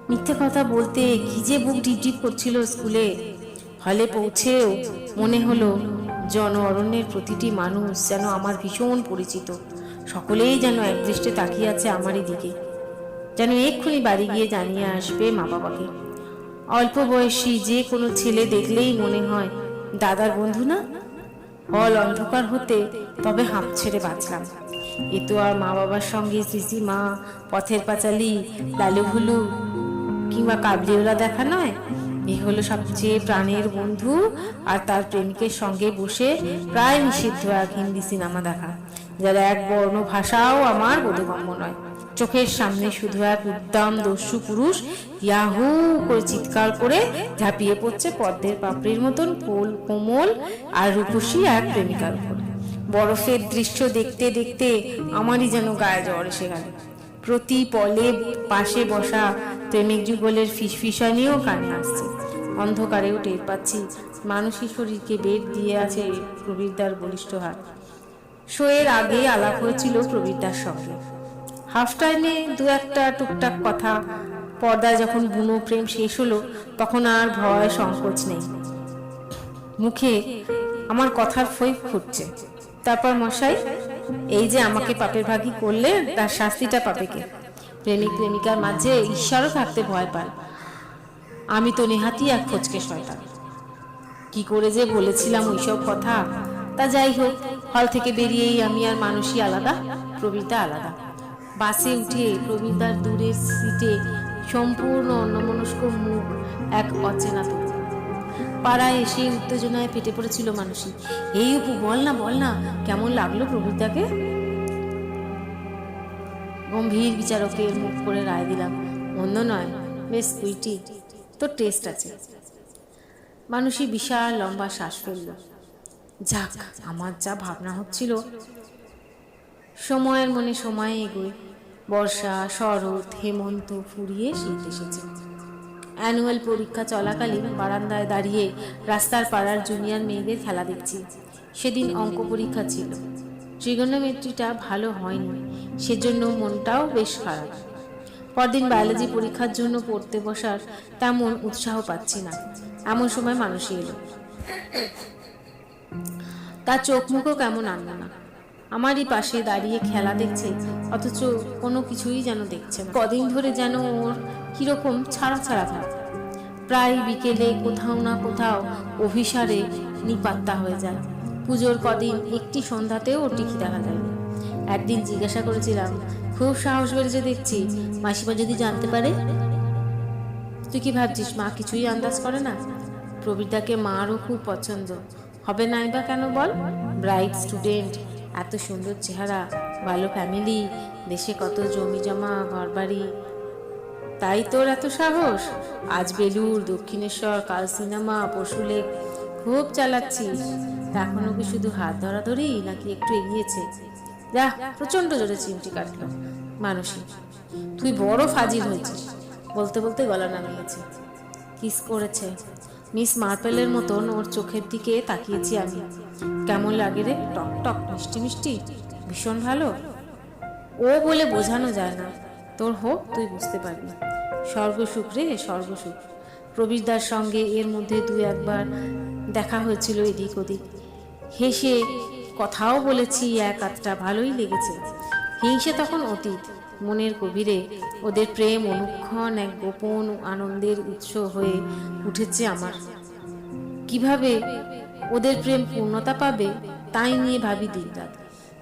মিথ্যে কথা বলতে কি যে বুক ডিপ করছিল স্কুলে। হলে পৌঁছেও মনে হলো জন অরণ্যের প্রতিটি মানুষ যেন আমার ভীষণ পরিচিত। সকলেই যেন একদৃষ্টে তাকিয়ে আছে আমারই দিকে, যেন এক্ষুনি বাড়ি গিয়ে জানিয়ে আসবে মা বাবাকে। অল্প বয়সী যে কোনো ছেলে দেখলেই মনে হয় দাদার বন্ধু না। হল অন্ধকার হতে তবে হাঁপ ছেড়ে বাঁচলাম। এ তো আর মা বাবার সঙ্গে সিসি মা, পথের পাঁচালি, লালু ভুলু কিংবা কাবলিওলা দেখা নয়। এ হলো সবচেয়ে প্রাণের বন্ধু আর তার প্রেমিকের সঙ্গে বসে প্রায় নিষিদ্ধ এক হিন্দি সিনেমা দেখা, যার এক বর্ণ ভাষাও আমার বোধগম্য নয়। চোখের সামনে শুধু এক উদ্দাম দস্যু পুরুষ ইয়াহু করে চিৎকার করে ঝাঁপিয়ে পড়ছে পদ্মের পাপড়ির মতন কোমল আর রূপসী এক প্রেমিকার উপর। বরফের দৃশ্য দেখতে দেখতে আমারই যেন গায়ে জ্বর এসে গেল। প্রতি পলে পাশে বসা প্রেমিক যুগলের ফিসফিসানিও কানে আসছে। অন্ধকারেও টের পাচ্ছি মানসী শরীরকে বেগ দিয়ে আছে প্রবীরদার বলিষ্ঠ হাত। শোয়ের আগে আলাপ হয়েছিল প্রবীরদার সঙ্গে, হাফ টাইমে দু একটা টুকটাক কথা। পর্দায় যখন বুনো প্রেম শেষ হলো তখন আর ভয় সংকোচ নেই। মুখে আমার কথার ফই ফুটছে। তারপর মশাই, এই যে আমাকে পাপের ভাগী করলে তার শাস্তিটা পাবে কে? প্রেমিক প্রেমিকার মাঝে ঈশ্বরও থাকতে ভয় পায়। আমি তো নেহাতি এক ফচকে শয়তান। কি করে যে বলেছিলাম ওইসব কথা, তা যাই হোক, হল থেকে বেরিয়েই আমি আর মানসী আলাদা, প্রবীরদা আলাদা। বাসে উঠে প্রবীরদার দূরের সিটে সম্পূর্ণ অন্যমনস্ক মুখ এক অচেনা তরুণ। পাড়ায় এসে উত্তেজনায় ফেটে পড়েছিল মানসী। এই অপু, বল না কেমন লাগলো প্রবীরদাকে? গম্ভীর বিচারকের মুখ করে রায় দিলাম, মন্দ নয়, বেশ কুইটি, তোর টেস্ট আছে। মানসী বিশাল লম্বা শ্বাস ফেলল। যাক, আমার যা ভাবনা হচ্ছিল। সময়ের মনে সময় এগোয়। বর্ষা, শরৎ, হেমন্ত ফুরিয়ে শীত এসেছে। অ্যানুয়াল পরীক্ষা চলাকালীন বারান্দায় দাঁড়িয়ে রাস্তার পাড়ার জুনিয়র মেয়েদের খেলা দেখছি। সেদিন অঙ্ক পরীক্ষা ছিল। ট্রিগোনোমেট্রিটা ভালো হয়নি, সেজন্য মনটাও বেশ খারাপ। পরদিন বায়োলজি পরীক্ষার জন্য পড়তে বসার তেমন উৎসাহ পাচ্ছি না। এমন সময় মানসী এলো। তার চোখ মুখও কেমন আনলো না। আমারই পাশে দাঁড়িয়ে খেলা দেখছে, অথচ কোনো কিছুই যেন দেখছে না। কদিন ধরে যেন ওর কিরকম ছাড়া ছাড়া ভাব। প্রায় বিকেলে কোথাও না কোথাও অভিসারে নিপাত্তা হয়ে যায়। পুজোর কদিন একটি সন্ধ্যাতেও ওর টিকি দেখা যায়নি। একদিন জিজ্ঞাসা করেছিলাম, খুব সাহস বেড়েছে দেখছি, মাসিমা যদি জানতে পারে? তুই কি ভাবছিস মা কিছুই আন্দাজ করে না? প্রবীরদাকে মারও খুব পছন্দ হবে নাই বা কেন বল? ব্রাইট স্টুডেন্ট, এত সুন্দর চেহারা, ভালো ফ্যামিলি, দেশে কত জমি জমা ঘরবাড়ি, তাই তোর এত সাহস? আজ বেলুর, দক্ষিণেশ্বর, কাল সিনেমা, পশুলেক, খুব চালাচ্ছিস। এখনো কি শুধু হাত ধরাধরি নাকি একটু এগিয়েছে? যা, প্রচন্ড জোরে চিমটি কাটল মানসী। তুই বড় ফাজিল হয়েছিস। বলতে বলতে গলা নামিয়েছে। কিস করেছে। মিস মার্পেলের মতন ওর চোখের দিকে তাকিয়েছি আমি। কেমন লাগে রে? টক টক, মিষ্টি মিষ্টি, ভীষণ ভালো। ও বলে বোঝানো যায় না। তোর হোক, তুই বুঝতে পারবি। স্বর্গসুখ রে, স্বর্গসুখ। প্রবীরদার সঙ্গে এর মধ্যে দুই একবার দেখা হয়েছিল এদিক ওদিক। হেসে কথাও বলেছি এক আধটা, ভালোই লেগেছে। হিংসে তখন অতীত। মনের গভীরে ওদের প্রেম অনুক্ষণ এক গোপন আনন্দের উৎস হয়ে উঠেছে আমার। কিভাবে ওদের প্রেম পূর্ণতা পাবে তাই নিয়ে ভাবি দিনরাত।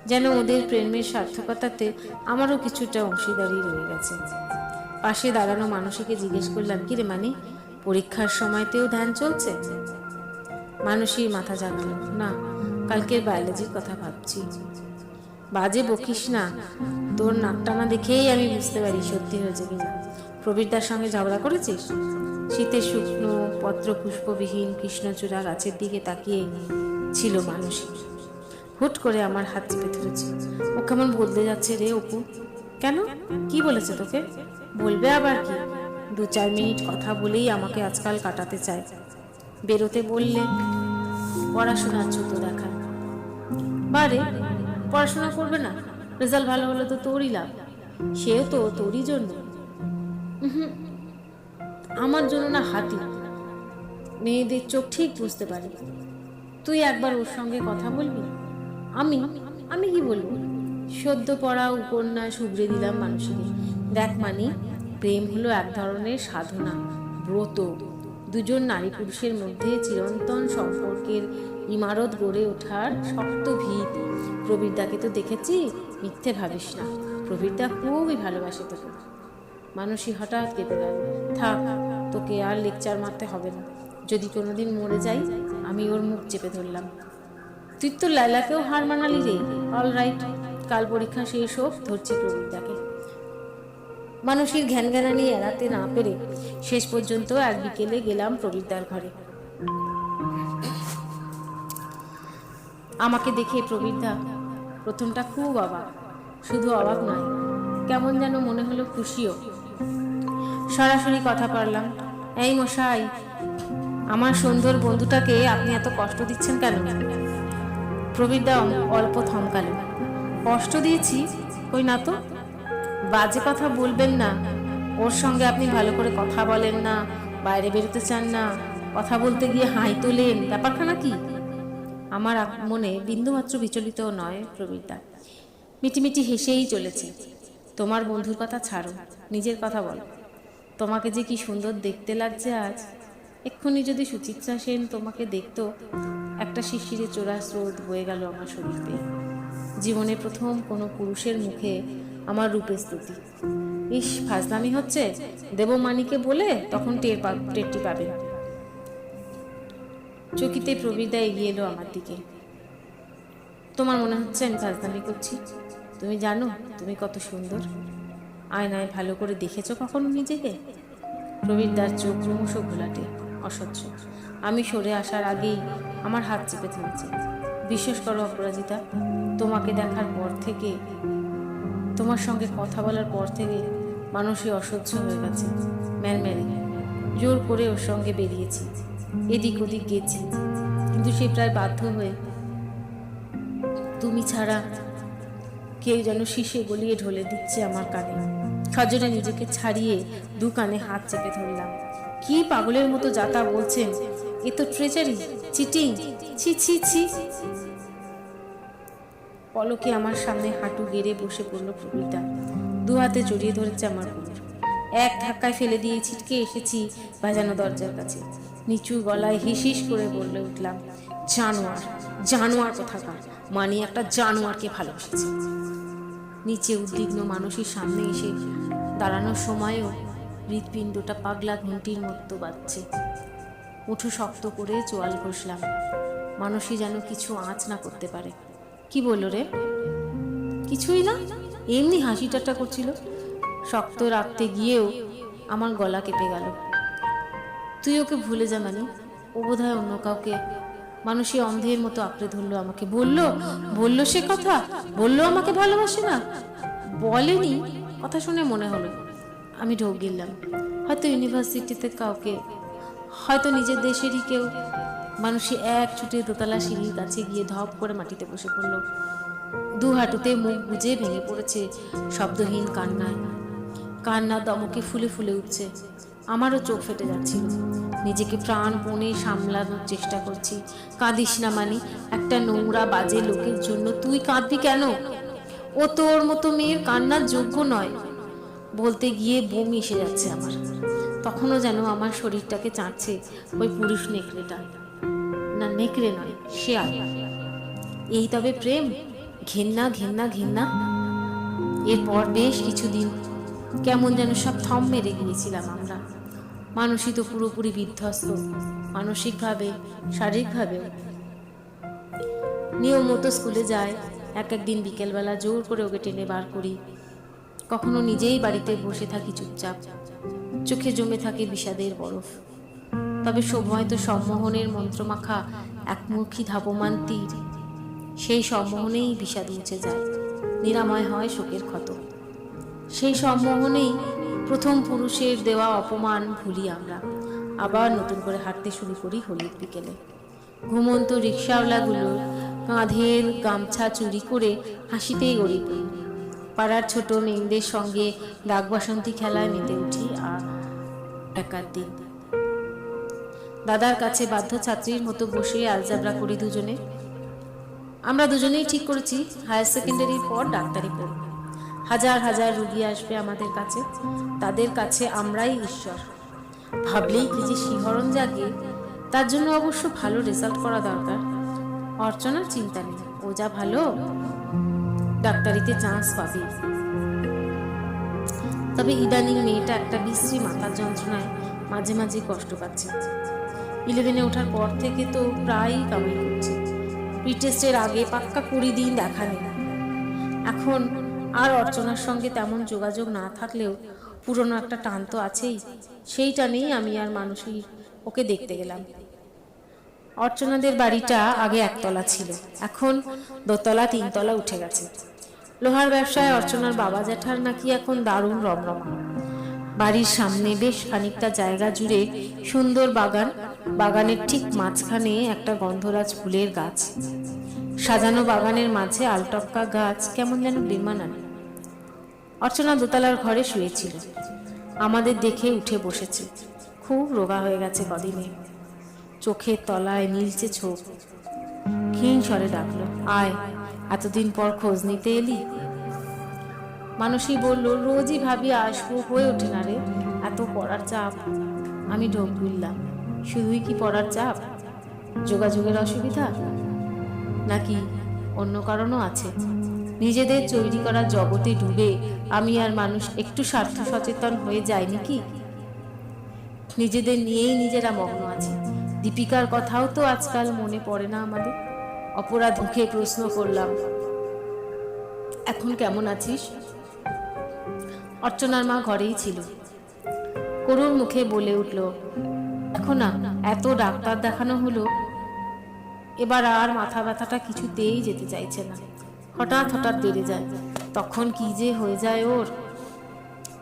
যেন ওদের প্রেমের সার্থকতাতে আমারও কিছুটা অংশীদারি রয়ে গেছে। পাশে দাঁড়ানো মানসীকে জিজ্ঞেস করলাম, কি রে মানি, পরীক্ষার সময়তেও ধ্যান চলছে? মানসীর মাথা জানালো, না, কালকের বায়োলজির কথা ভাবছি। বাজে বকিস না, তোর নাকটানা দেখেই আমি বুঝতে পারি সত্যি হয়েছে কিনা। প্রবীরদার সঙ্গে ঝগড়া করেছিস? শীতের শুকনো পত্র পুষ্পবিহীন কৃষ্ণচূড়া গাছের দিকে তাকিয়ে ছিল মানসী। হুট করে আমার হাত চেপে ধরেছে। ও কেমন বদলে যাচ্ছে রে অপু। কেন, কি বলেছে তোকে? বলবে আবার কি? 2-4 মিনিট কথা বলেই আমাকে আজকাল কাটাতে চায়। বেরোতে বললে পড়াশোনার ছোট দেখায়। বারে, পড়াশোনা করবে না? রেজাল্ট ভালো হলে তো তোরই লাভ। সেও তো তোরই জন্য। আমার জন্য না হাতি। মেয়েদের চোখ ঠিক বুঝতে পারে। তুই একবার ওর সঙ্গে কথা বলবি? আমি আমি কি বলবো? সদ্য পড়া উপন্যাস উগড়ে দিলাম মানুষকে। দেখ মানি, প্রেম হলো এক ধরনের সাধনা, ব্রত। দুজন নারী পুরুষের মধ্যে চিরন্তন সম্পর্কের ইমারত গড়ে ওঠার শক্ত ভিত। প্রবীরদাকে তো দেখেছি, মিথ্যে ভাবিস না। প্রবীরদা খুবই ভালোবাসে তোকে। মানসী হঠাৎ কেঁপে গেল। থাক, তোকে আর লেকচার মারতে হবে না। যদি কোনোদিন মরে যাই, আমি ওর মুখ চেপে ধরলাম। তুই তো লাইলাকেও হার মানালি রে। অল রাইট, কাল পরীক্ষা শেষ হোক, ধরছি প্রবীরদাকে। মানসীর ঘ্যানঘ্যানানি এড়াতে না পেরে শেষ পর্যন্ত এক বিকেলে গেলাম প্রবীরদার ঘরে। আমাকে দেখে প্রবীরদা প্রথমটা খুব অবাক। শুধু অবাক নয়, কেমন যেন মনে হলো খুশিও। সরাসরি কথা পারলাম। এই মশাই, আমার সুন্দর বন্ধুটাকে আপনি এত কষ্ট দিচ্ছেন কেন? প্রবীরদা অল্প থমকালেন। কষ্ট দিয়েছি? কই না তো। বাজে কথা বলবেন না। ওর সঙ্গে আপনি ভালো করে কথা বলেন না, বাইরে বেরোতে চান না, কথা বলতে গিয়ে হাই তোলেন, ব্যাপারখানা কি? আমার মনে বিন্দুমাত্র বিচলিত নয় প্রবীরদা, মিটিমিটি হেসেই চলেছে। তোমার বন্ধুর কথা ছাড়ো, নিজের কথা বলো। তোমাকে যে কি সুন্দর দেখতে লাগছে আজ। এক্ষুনি যদি সুচিত্রা সেন তোমাকে দেখতো, একটা শিশিরে চোরা স্রোত বয়ে গেল আমার শরীর পেয়ে। জীবনে প্রথম কোনো পুরুষের মুখে আমার রূপের স্তুতি। ইস, ফাজলামি হচ্ছে। দেবমানিকে বলে তখন টেরটি পাবেন। চকিতে প্রবীরদা এগিয়ে এলো আমার দিকে। তোমার মনে হচ্ছে আমি ফাজলামি করছি? তুমি জানো তুমি কত সুন্দর। আয়নায় ভালো করে দেখেছো কখনো নিজেকে? প্রবীরদার চোখ ক্রমশ ঘোলাটে, অসহ্য। আমি সরে আসার আগেই আমার হাত চেপে ধরেছে। বিশ্বাস করো অপরাজিতা, তোমাকে দেখার পর থেকে, তোমার সঙ্গে কথা বলার পর থেকে মানুষই অসহ্য হয়ে গেছে। ম্যারম্যারি জোর করে ওর সঙ্গে বেরিয়েছি, এদিক ওদিক গেছি, কিন্তু সে প্রায় বাধ্য হয়ে। তুমি ছাড়া কেউ যেন শীষে গলিয়ে ঢলে দিচ্ছে আমার কানে। সজনে নিজেকে ছাড়িয়ে দু কানে হাত চেপে ধরলাম। কি পাগলের মতো যাতা বলছেন? এ তো ট্রেজারি, চিটিং। ছি ছি ছি। পলকে আমার সামনে হাঁটু গেড়ে বসে পড়ল প্রবীরদা। দু হাতে জড়িয়ে ধরেছে আমার কোমর। এক ধাক্কায় ফেলে দিয়ে ছিটকে এসেছি বাজানো দরজার কাছে। নিচু গলায় হিসিস করে বলে উঠলাম, জানোয়ার, জানোয়ার কোথাকার। মানি একটা জানোয়ারকে ভালোবেসেছে। নিচে উদ্বিগ্ন মানুষের সামনে এসে দাঁড়ানোর সময়ও হৃৎপিণ্ডটা পাগলা ঘুঁটির মতো বাজছে। মুঠো শক্ত করে চোয়াল ঘষলাম, মানুষই যেন কিছু আঁচ না করতে পারে। কি বললো রে? কিছুই না, এমনি হাসি ঠাট্টা করছিল। শক্ত রাখতে গিয়েও আমার গলা কেঁপে গেল। তুই ওকে ভুলে যা মানি, ও বোধহয় অন্য কাউকে। মানুষই অন্ধের মতো আঁকড়ে ধরলো আমাকে। বললো সে কথা, বললো আমাকে ভালোবাসে না। বলেনি, কথা শুনে মনে হলো। আমি ঢোক গিললাম। হয়তো ইউনিভার্সিটিতে কাউকে, হয়তো নিজের দেশেরই কেউ। মানুষই এক ছুটে দোতলা সিঁড়ির কাছে গিয়ে ধপ করে মাটিতে বসে পড়ল। দু হাঁটুতে মুখ বুজে ভেঙে পড়েছে শব্দহীন কান্নায়। কান্না দমকে ফুলে ফুলে উঠছে। আমারও চোখ ফেটে যাচ্ছিল। নিজেকে প্রাণপণে সামলানোর চেষ্টা করছি। কাঁদিস না মানি, একটা নোংরা বাজে লোকের জন্য তুই কাঁদবি কেন? ও তোর মতো মেয়ের কান্নার যোগ্য নয়। বলতে গিয়ে বমি এসে যাচ্ছে আমার। তখনও যেন আমার শরীরটাকে চাঁদছে ওই পুরুষ নেকড়েটা। না, নেকড়ে নয়, শেয়াল। এই তবে প্রেম? ঘেন্না ঘেন্না ঘেন্না। এরপর বেশ কিছুদিন কেমন যেন সব থম মেরে গিয়েছিলাম আমরা। মানুষই তো পুরোপুরি বিধ্বস্ত, মানসিকভাবে, শারীরিকভাবেও। নিয়ম মতো স্কুলে যায়। একদিন বিকেলবেলা জোর করে ওকে টেনে বার করি। কখনো নিজেই বাড়িতে বসে থাকি চুপচাপ। চোখে জমে থাকে বিষাদের বরফ। তবে সময় তো সম্মোহনের মন্ত্রমাখা একমুখী ধাবমান তীর। সেই সম্মোহনেই বিষাদ মুছে যায়, নিরাময় হয় শোকের ক্ষত। সেই সম্মোহনেই প্রথম পুরুষের দেওয়া অপমান ভুলি আমরা। আবার নতুন করে হাঁটতে শুরু করি হোলির বিকেলে। ঘুমন্ত রিক্সাওয়ালাগুলোর কাঁধের গামছা চুরি করে হাসিতেই গড়ি পড়ি। পাড়ার ছোট মেয়েদের সঙ্গে ডাক বাসন্তী খেলায় মেতে উঠি। আর একার দিন দাদার কাছে বাধ্য ছাত্রীর মতো বসে আলজাবরা করি দুজনে। আমরা দুজনেই ঠিক করেছি হায়ার সেকেন্ডারির পর ডাক্তারি পড়ব। হাজার হাজার রুগী আসবে আমাদের কাছে, তাদের কাছে আমরাই ঈশ্বর। ভাবলেই কি যে শিহরণ জাগে। তার জন্য অবশ্য ভালো রেজাল্ট করা দরকার। অর্চনার চিন্তা নেই, ও যা ভালো, ডাক্তারিতে চান্স পাবে। তবে ইদানিং মেয়েটা একটা বিশ্রী মাথার যন্ত্রণায় মাঝে মাঝে কষ্ট পাচ্ছে। 11-এ ওঠার পর থেকে তো প্রায়ই কামাই করছে। প্রিটেস্টের আগে পাক্কা 20 দিন দেখা নেই। এখন আর অর্চনার সঙ্গে তেমন যোগাযোগ না থাকলেও পুরনো একটা টান তো আছেই। সেই টানেই আমি আর মানুষই ওকে দেখতে গেলাম। অর্চনাদের বাড়িটা আগে একতলা ছিল, এখন 2তলা 3তলা উঠে গেছে। লোহার ব্যবসায় অর্চনার বাবা জ্যাঠার নাকি এখন দারুণ রমরমা। বাড়ির সামনে বেশ খানিকটা জায়গা জুড়ে সুন্দর বাগান, বাগানের ঠিক মাঝখানে একটা গন্ধরাজ ফুলের গাছ। সাজানো বাগানের মাঝে আলটক্কা গাছ কেমন যেন বেমানান। অর্চনা দোতলার ঘরে শুয়েছিল, আমাদের দেখে উঠে বসেছে। খুব রোগা হয়ে গেছে কদিনে, চোখের তলায় নীলচে ছোপ। ক্ষীণ স্বরে ডাকলো, আয়, এতদিন পর খোঁজ নিতে এলি। মানসী বলল, রোজই ভাবি আসবো, হয়ে ওঠে না রে, এত পড়ার চাপ। আমি ঢোক গিললাম, শুধুই কি পড়ার চাপ? যোগাযোগের অসুবিধা নাকি অন্য কারণও আছে? নিজেদের তৈরি করা জগতে ডুবে আমি আর মানুষ একটু স্বার্থ সচেতন হয়ে যায়নি কি? নিজেদের নিয়েই নিজেরা মগ্ন আছি। দীপিকার কথাও তো আজকাল মনে পড়ে না আমাদের। অপরাধ মুখে প্রশ্ন করলাম, এখন কেমন আছিস? অর্চনার মা ঘরেই ছিল, করুণ মুখে বলে উঠল, এখন না, এত ডাক্তার দেখানো হলো, এবার আর মাথা ব্যথাটা কিছুতেই যেতে চাইছে না। হঠাৎ হঠাৎ বেড়ে যায়, তখন কি যে হয়ে যায় ওর।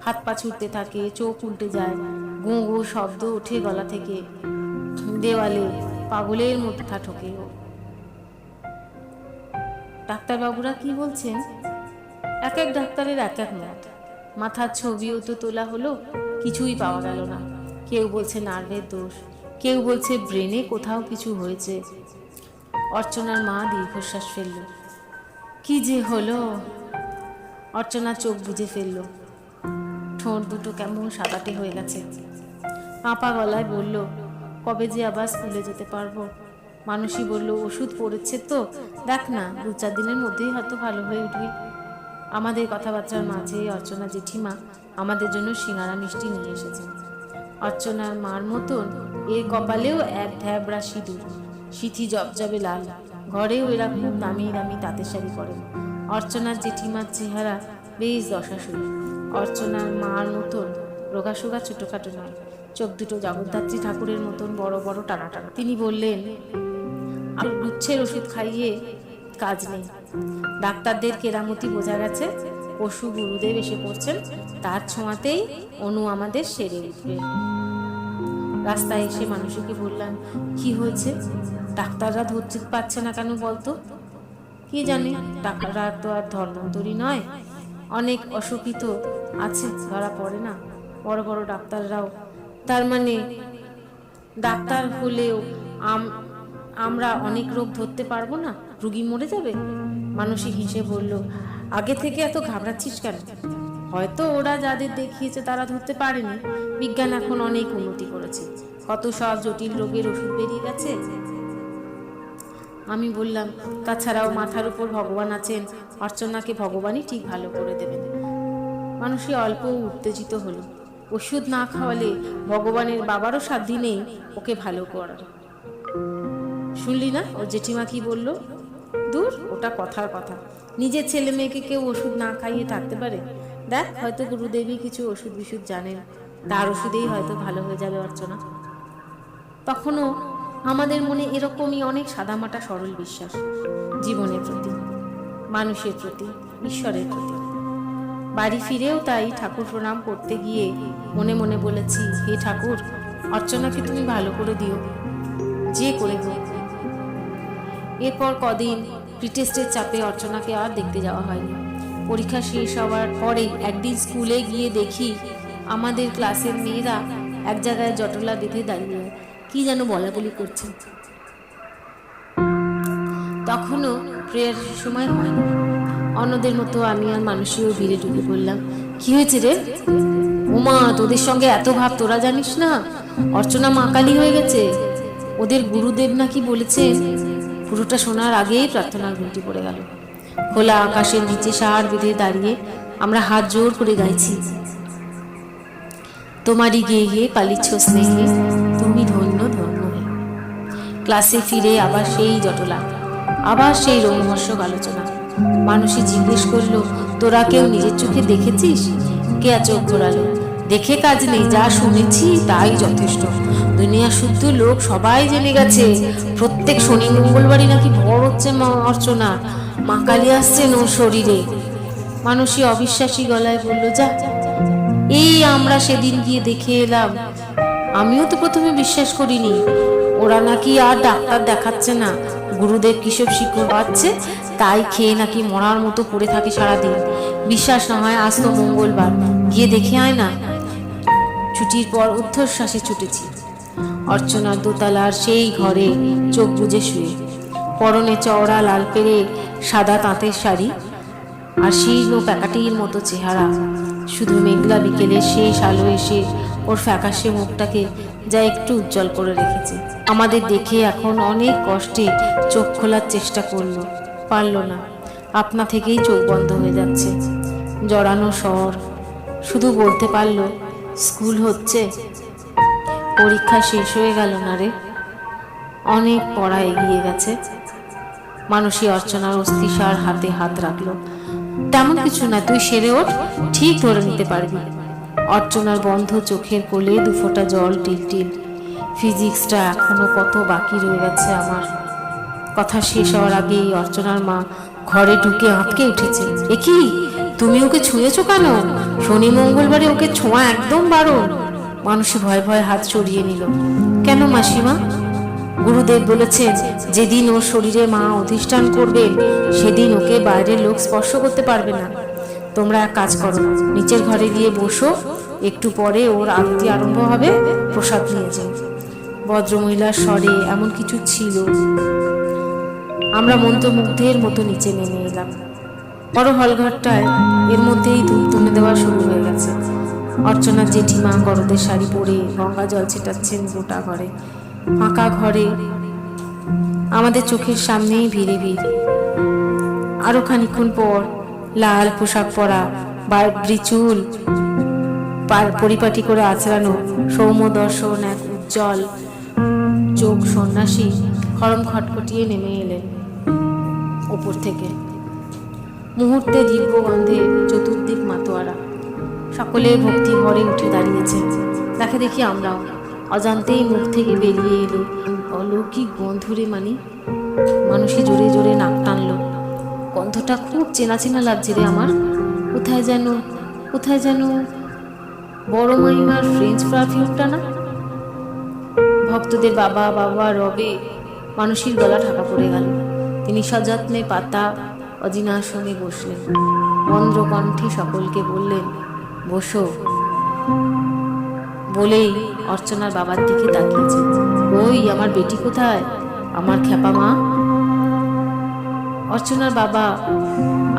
হাত পা ছুটতে থাকে, চোখ উল্টে যায়, গো গো শব্দ ওঠে গলা থেকে, দেওয়ালে পাগলের মধ্যে ঠোকে ও। ডাক্তারবাবুরা কি বলছেন? এক এক ডাক্তারের এক এক মত। মাথার ছবিও তো তোলা হলো, কিছুই পাওয়া গেল না। কেউ বলছে নার্ভের দোষ, কেউ বলছে ব্রেনে কোথাও কিছু হয়েছে। অর্চনার মা দীর্ঘশ্বাস ফেলল। কি যে হলো! অর্চনা চোখ বুজে ফেলল, ঠোঁট দুটো কেমন সাদাটে হয়ে গেছে। কাঁপা গলায় বলল, কবে যে আবার স্কুলে যেতে পারবো? মানসী বলল, ওষুধ পড়েছে তো, দেখ না, 2-4 দিনের মধ্যেই হয়তো ভালো হয়ে উঠবি। আমাদের কথাবার্তার মাঝে অর্চনা জেঠিমা আমাদের জন্য সিঙ্গারা মিষ্টি নিয়ে এসেছেন। অর্চনার মার মতন এর কপালেও এক ঢ্যাবড়া সিঁদুর, সিথি জবজবে লাল। ঘরেও এরা খুব দামি দামি তাঁতের শাড়ি পরেন। অর্চনার জেঠিমার চেহারা বেশ দশাসুর। অর্চনার মার মতন রোগাসোগা ছোটোখাটো নয়, চোখ দুটো জগদ্ধাত্রী ঠাকুরের মতন বড় বড় টানা টানা। তিনি বললেন, আর গুচ্ছের ওষুধ খাইয়ে কাজ নেই। ডাক্তারদের কেরামতি বোঝা গেছে, পশু গুরুদেব এসে পড়ছেন, তার ছোঁয়াতেই অনু আমাদের সেরে উঠবে। রাস্তায় এসে মানুষকে বললাম, কি হয়েছে? ডাক্তাররা ধরতে পারছে না কেন বলতো? কি জানে, ডাক্তাররা তো আর ধর্মান্তরী নয়, অনেক অশিক্ষিত আছে, ধরা পড়ে না। বড় বড় ডাক্তাররাও, তার মানে ডাক্তার হলেও আমরা অনেক রোগ ধরতে পারবো না, রুগী মরে যাবে। মানসী হেসে বলল, আগে থেকে এত ঘাবড়াচ্ছিস কেন? হয়তো ওরা যাদের দেখিয়েছে তারা ধরতে পারেনি, বিজ্ঞান এখন অনেক উন্নতি করেছে, কত সব জটিল রোগের ওষুধ বেরিয়ে গেছে। আমি বললাম, তাছাড়াও মাথার উপর ভগবান আছেন, অর্চনাকে ভগবানই ঠিক ভালো করে দেবেন। মানুষই অল্প উত্তেজিত হলো, ওষুধ না খাওয়ালে ভগবানের বাবারও সাধ্য নেই ওকে ভালো করার। শুনলি না ওর জেঠিমা কি বলল? দূর, ওটা কথার কথা। নিজের ছেলে মেয়েকে কেউ ওষুধ না খাইয়ে থাকতে পারে? দেখ, হয়তো গুরুদেবী কিছু ওষুধ বিষুধ জানেন, তার ওষুধেই হয়তো ভালো হয়ে যাবে অর্চনা। তখনও আমাদের মনে এরকমই অনেক সাদামাটা সরল বিশ্বাস, জীবনের প্রতি, মানুষের প্রতি, ঈশ্বরের প্রতি। বাড়ি ফিরেও তাই ঠাকুর প্রণাম করতে গিয়ে মনে মনে বলেছি, হে ঠাকুর, অর্চনাকে তুমি ভালো করে দিও, যে করে হোক। এরপর কদিন প্রিটেস্টের চাপে অর্চনাকে আর দেখতে যাওয়া হয়নি। পরীক্ষা শেষ হওয়ার পরেই একদিন স্কুলে গিয়ে দেখি আমাদের ক্লাসের মেয়েরা এক জায়গায় জটলা বেঁধে দাঁড়িয়ে কি যেন বলাবলি করছে। তখনও প্রেয়ারের সময় হয়নি। অন্যদের মতো আমি আর মানুষেও ভিড়ে ঢুকে পড়লাম। কি হয়েছে রে? ওমা, তোদের সঙ্গে এত ভাব তোরা জানিস না? অর্চনা মা কালী হয়ে গেছে। ওদের গুরুদেব নাকি বলেছেন। পুরোটা শোনার আগেই প্রার্থনার ঘুমটি পড়ে গেল। খোলা আকাশের নিচে সার বেঁধে দাঁড়িয়ে আমরা হাত জোর করে গাইছি, তোমারই গেয়ে পালিচ্ছ স্নেহে, তুমি ধন্য ধন্য হে। ক্লাসে ফিরে আবার সেই জটলা, আবার সেই রোমহর্ষক আলোচনা। মানুষই জিজ্ঞেস করলো, তোরা কেউ নিজের চোখে দেখেছিস? কে চোখ ঘোরালো, দেখে কাজ নেই, যা শুনেছি তাই যথেষ্ট। দুনিয়া শুদ্ধ লোক সবাই জেনে গেছে, প্রত্যেক শনি মঙ্গলবারই নাকি ভর হচ্ছে মা অর্চনা, মা কালী আসছেন ওর শরীরে। মানুষই অবিশ্বাসী গলায় বলল, যা, এই আমরা সেদিন গিয়ে দেখে এলাম। আমিও তো প্রথমে বিশ্বাস করিনি। ওরা নাকি আর ডাক্তার দেখাচ্ছে না, গুরুদেব কিসব শিকড় পাচ্ছে, তাই খেয়ে নাকি মরার মতো পড়ে থাকে সারাদিন। বিশ্বাস না হয় আজ তো মঙ্গলবার, গিয়ে দেখে আয় না। ছুটির পর ঊর্ধ্বশ্বাসে ছুটেছি অর্চনার দোতলার সেই ঘরে, চোখ বুজে শুয়ে, পরনে চওড়া লাল পেরে সাদা তাঁতের শাড়ি, আর শীর্ণ প্যাকাটির মতো চেহারা। শুধু মেঘলা বিকেলে শেষ আলো এসে ওর ফ্যাকাশে মুখটাকে যা একটু উজ্জ্বল করে রেখেছে। আমাদের দেখে এখন অনেক কষ্টে চোখ খোলার চেষ্টা করলো, পারল না। আপনা থেকেই চোখ বন্ধ হয়ে যাচ্ছে। জড়ানো স্বর, শুধু বলতে পারল, স্কুল হচ্ছে। পরীক্ষা শেষ হয়ে গেল না রে, অনেক পড়া এগিয়ে গেছে। মানুষই অর্চনার অস্থিসার হাতে হাত রাখলো। তেমন কিছু না, তুই সেরে ওঠ, ঠিক ধরে নিতে পারবি। অর্চনার বন্ধ চোখের কোলে দুফোঁটা জল টিলটিল। ফিজিক্সটা এখনো কত বাকি রয়ে গেছে আমার। কথা শেষ হওয়ার আগেই অর্চনার মা ঘরে ঢুকে আঁতকে উঠেছে। এ কি, তুমি ওকে ছুঁয়েছো কেন? শনি মঙ্গলবারে ওকে ছোঁয়া একদম বারণ। মানুষই ভয়ে ভয়ে হাত সরিয়ে নিল। কেন মাসিমা? গুরুদেব বলেছেন, যেদিন ওর শরীরে মা অধিষ্ঠান করবেন সেদিন ওকে বাইরের লোক স্পর্শ করতে পারবে না। তোমরা এক কাজ করো, নিচের ঘরে গিয়ে বসো, একটু পরে ওর আরতি আরম্ভ হবে, প্রসাদ নিয়ে যাও। ভদ্রমহিলার স্বরে এমন কিছু ছিল। আমরা মন্ত্রমুগ্ধের মতো নিচে নেমে এলাম। বড় হলঘরটায় এর মধ্যেই ধূপ তুলে দেওয়া শুরু হয়ে গেছে। অর্চনার জেঠিমা গরদের শাড়ি পরে গঙ্গা জল ছেটাচ্ছেন গোটা ঘরে। ফাঁকা ঘরে আমাদের চোখের সামনেই ভিড়ে ভিড়। আরো খানিক্ষণ পর লাল পোশাক পরা, বাবরি চুল পরিপাটি করে আঁচড়ানো সৌম্যদর্শন এক উজ্জ্বল চোখ সন্ন্যাসী খরম খটখটিয়ে নেমে এলেন ওপর থেকে। মুহূর্তে দিব্য গন্ধে চতুর্দিক মাতোয়ারা। সকলে ভক্তি ভরে উঠে দাঁড়িয়েছে। দেখে দেখি আমরাও। অজান্তেই মুখ থেকে বেরিয়ে এলো অলৌকিক গন্ধ রে মানি। মানুষই জোরে জোরে নাক টানলো। গন্ধটা খুব চেনা চেনা লাগছে রে আমার। কোথায় যেন বড় মাইমার ফ্রেঞ্চ পারফিউমটা না? ভক্তদের বাবা বাবা রবে। মানুষের গলা ঢাকা পড়ে গেল। তিনি সযত্নে পাতা অজিনাসনে বসলেন। মন্দ্র কণ্ঠে সকলকে বললেন, বসো। বলেই অর্চনার বাবার দিকে তাকিয়েছেন। ওই আমার বেটি কোথায়, আমার খেপা মা? অর্চনার বাবা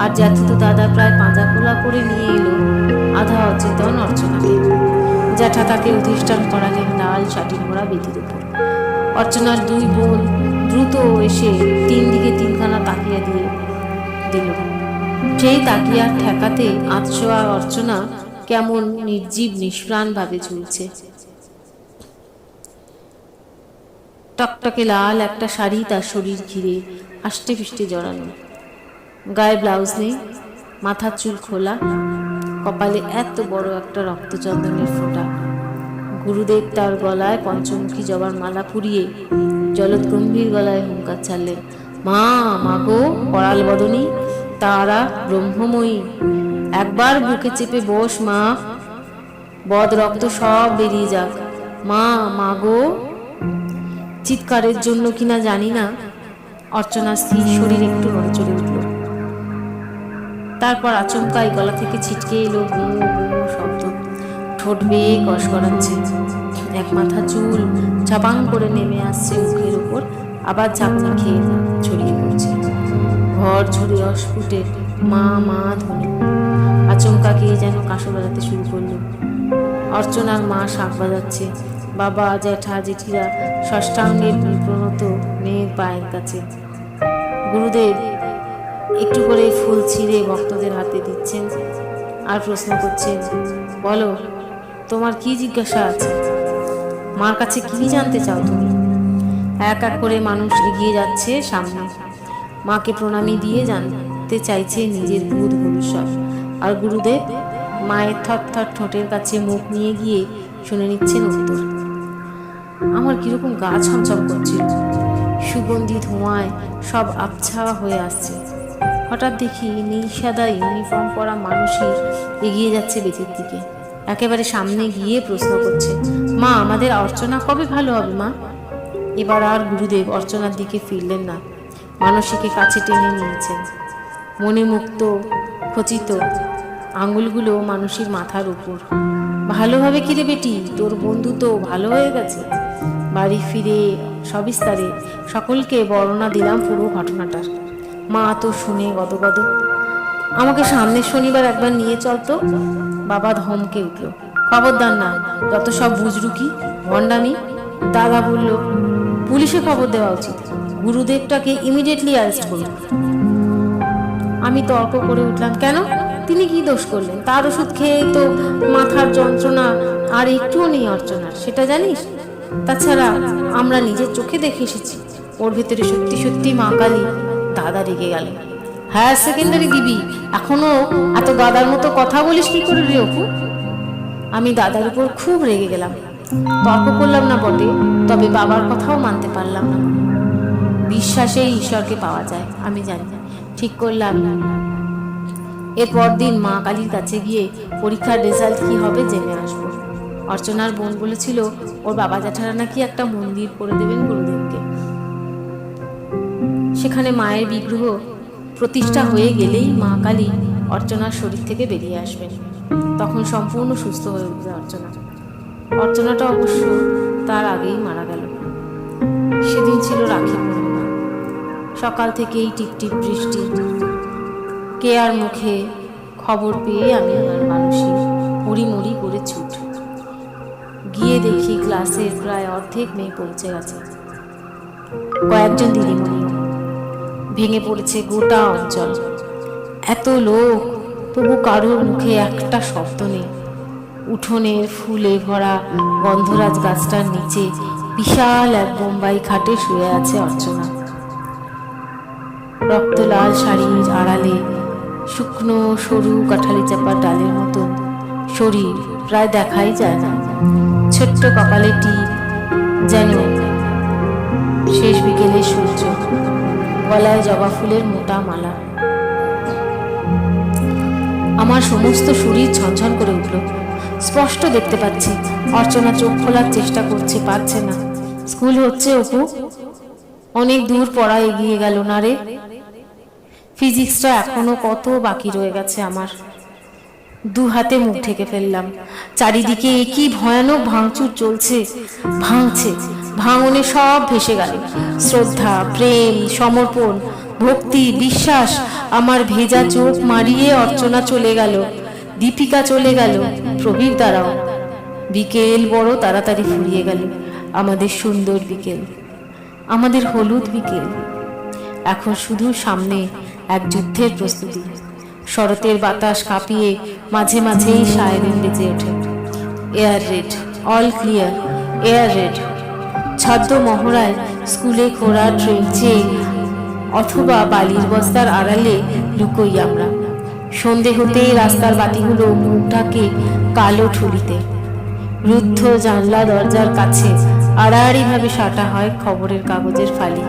আর জ্যাঠিতো দাদা প্রায় পাঁজা খোলা করে নিয়ে এলো আধা অচেতন অর্চনাকে। জ্যাঠা তাকে অধিষ্ঠান করালেন লাল শাটির মোড়া বেদির উপর। অর্চনার দুই বোন দ্রুত এসে তিন দিকে তিনখানা তাকিয়া দিয়ে দিল। সেই তাকিয়ার ঠেকাতে আতশোয়া অর্চনা কেমন নির্জীব নিষ্প্রাণ ভাবে ঝুলছে। টকটকে লাল একটা শাড়ি তার শরীর ঘিরে আষ্টে পৃষ্ঠে জড়ানো। গায়ে ব্লাউজ নেই, মাথার চুল খোলা, কপালে এত বড় একটা রক্তচন্দনের ফোঁটা। গুরুদেব তার গলায় পঞ্চমুখী জবার মালা পুরিয়ে জলদ গম্ভীর গলায় হুঙ্কার ছাড়লেন, মা, মাগো করাল বদনী, তারা ব্রহ্মময়ী, একবার বুকে চেপে বস মা, বদ রক্ত সব বেরিয়ে যাক। মা, মাগো। চিৎকারের জন্য কিনা জানি না, অর্চনার স্থির শরীর একটু নড়েচড়ে উঠল। তারপর আচমকাই গলা থেকে ছিটকে এলো গো গো শব্দ। ঠোঁট বেয়ে কষ করাচ্ছে। এক মাথা চুল চাপাং করে নেমে আসছে মুখের উপর, আবার ঝাঁকনা খেয়ে ছড়িয়ে পড়ছে। ঘর জুড়ে অস্ফুটে মা মা ধ্বনি। আচমকা কে যেন কাঁসো বাজাতে শুরু করলো। অর্চনার মা শাঁখ বাজাচ্ছে। বাবা, জ্যাঠা, জেঠিরা ষষ্ঠাঙ্গের প্রণত মেয়ের পায়ের কাছে। গুরুদেব একটু করে ফুল ছিঁড়ে ভক্তদের হাতে দিচ্ছেন আর প্রশ্ন করছেন, বলো তোমার কি জিজ্ঞাসা আছে? মার কাছে কি জানতে চাও তুমি? এক এক করে মানুষ এগিয়ে যাচ্ছে সামনে। মাকে প্রণামী দিয়ে জানতে চাইছে নিজের ভূত ভবিষ্যৎ। আর গুরুদেব মায়ের থরথর ঠোঁটের কাছে মুখ নিয়ে গিয়ে শুনে নিচ্ছেন উত্তর। আমার কিরকম গা ছমছম করছিল। সুগন্ধি ধোঁয়ায় সব আবছা হয়ে আসছে। হঠাৎ দেখি নীল সাদা ইউনিফর্ম পরা মানুষই এগিয়ে যাচ্ছে বেতের দিকে। একেবারে সামনে গিয়ে প্রশ্ন করছে, মা, আমাদের অর্চনা কবে ভালো হবে মা? এবার আর গুরুদেব অর্চনার দিকে ফিরলেন না, মানসীকে কাছে টেনে নিয়েছেন। মনে মুক্ত খচিত আঙুলগুলো মানুষের মাথার উপর। ভালোভাবে কিরে বেটি, তোর বন্ধু তো ভালো হয়ে গেছে। বাড়ি ফিরে সবিস্তারে সকলকে বর্ণনা দিলাম পুরো ঘটনাটার। মা তো শুনে গদগদ। আমাকে সামনের শনিবার একবার নিয়ে চলতো। বাবা ধমকে উঠল, খবরদার না, যত সব বুজরুকি ভণ্ডামি। দাদা বলল, পুলিশে খবর দেওয়া উচিত, গুরুদেবটাকে ইমিডিয়েটলি অ্যারেস্ট করুন। আমি তর্ক করে উঠলাম, কেন? তিনি কি দোষ করলেন? তার ওষুধ খেয়ে তো মাথার যন্ত্রণা আর একটুও নেই অর্চনার, সেটা জানিস? তাছাড়া আমরা নিজের চোখে দেখে এসেছি ওর ভেতরে সত্যি সত্যি মা কালী। দাদা রেগে গেল, হায়ার সেকেন্ডারি দিবি, এখনো এত গাদার মতো কথা বলিস কি করে রে অপু? আমি দাদার উপর খুব রেগে গেলাম। তর্ক করলাম না বটে, তবে বাবার কথাও মানতে পারলাম না। বিশ্বাসেই ঈশ্বরকে পাওয়া যায়, আমি জানি। ঠিক করলাম এরপর দিন মা কালীর কাছে গিয়ে পরীক্ষার রেজাল্ট কি হবে জেনে আসবো। অর্চনার বোন বলেছিল ওর বাবা জ্যাঠারা নাকি একটা মন্দির করে দেবেন গুরুদেবকে। সেখানে মায়ের বিগ্রহ প্রতিষ্ঠা হয়ে গেলেই মা কালী অর্চনার শরীর থেকে বেরিয়ে আসবেন। তখন সম্পূর্ণ সুস্থ হয়ে উঠবে অর্চনা। অর্চনাটা অবশ্য তার আগেই মারা গেল। সেদিন ছিল রাখি পূর্ণিমা। সকাল থেকেই টিপটিপ বৃষ্টি। কেয়ার মুখে খবর পেয়ে আমি আর মানুষই মুড়ি করে ছুট। গিয়ে দেখি ক্লাসের প্রায় অর্ধেক মেয়ে পৌঁছে গেছে, কয়েকজন দিদিমণিও। ভেঙে পড়েছে গোটা অঞ্চল। এত লোক, তবু কারোর মুখে একটা শব্দ নেই। উঠোনের ফুলে ভরা গন্ধরাজ গাছটার নিচে বিশাল এক বোম্বাই খাটে শুয়ে আছে অর্চনা। রক্তলাল শাড়ির আড়ালে শুকনো সরু কাঁঠালি চাপার ডালের মতন শরীর প্রায় দেখাই যায় না। ছোট্ট কপালে টিপ, যেন শেষ বিকেলে সূর্য। গলায় জবা ফুলের মোটা মালা। আমার সমস্ত শরীর ঝনঝন করে উঠল। স্পষ্ট দেখতে পাচ্ছি অর্চনা চোখ খোলার চেষ্টা করছে, পারছে না। স্কুল হচ্ছে অপু, অনেক দূর পড়া এগিয়ে গেল না রে। ফিজিক্সটা এখনো কত বাকি রয়ে গেছে আমার। দু হাতে মুখ ঢেকে ফেললাম। চারিদিকে কি ভয়ানক ভাঙচুর চলছে। ভাঙছে, ভাঙনে সব ভেসে গেল। শ্রদ্ধা, প্রেম, সমর্পণ, ভক্তি, বিশ্বাস। আমার ভেজা চোখ মারিয়ে অর্চনা চলে গেল, দীপিকা চলে গেল, প্রবীর দ্বারাও। বিকেল বড় তাড়াতাড়ি ফুরিয়ে গেল। আমাদের সুন্দর বিকেল, আমাদের হলুদ বিকেল। এখন শুধু সামনে এক যুদ্ধের প্রস্তুতি। শরতের বাতাস কাঁপিয়ে মাঝে মাঝেই সাইরেন বেজে ওঠে। Air raid, all clear, air raid. ছদ্ম মহড়ায় স্কুলে খোঁড়া ট্রেন চেয়ে অথবা বালির বস্তার আড়ালে লুকোই আমরা। সন্ধে হতেই রাস্তার বাতিগুলো মুখ ঢাকে কালো ঠুলিতে। রুদ্ধ জানলা দরজার কাছে আড়াআড়িভাবে সাঁটা হয় খবরের কাগজের ফালি।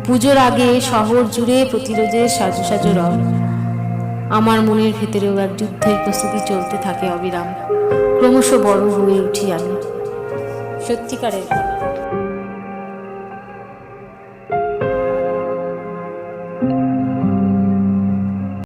পুজোর আগে শহর জুড়ে প্রতিরোধের সাজু সাজু রব। আমার মনের ভেতরেও এক যুদ্ধের প্রস্তুতি চলতে থাকে অবিরাম। ক্রমশ বড় হয়ে উঠি আমি, সত্যিকারের।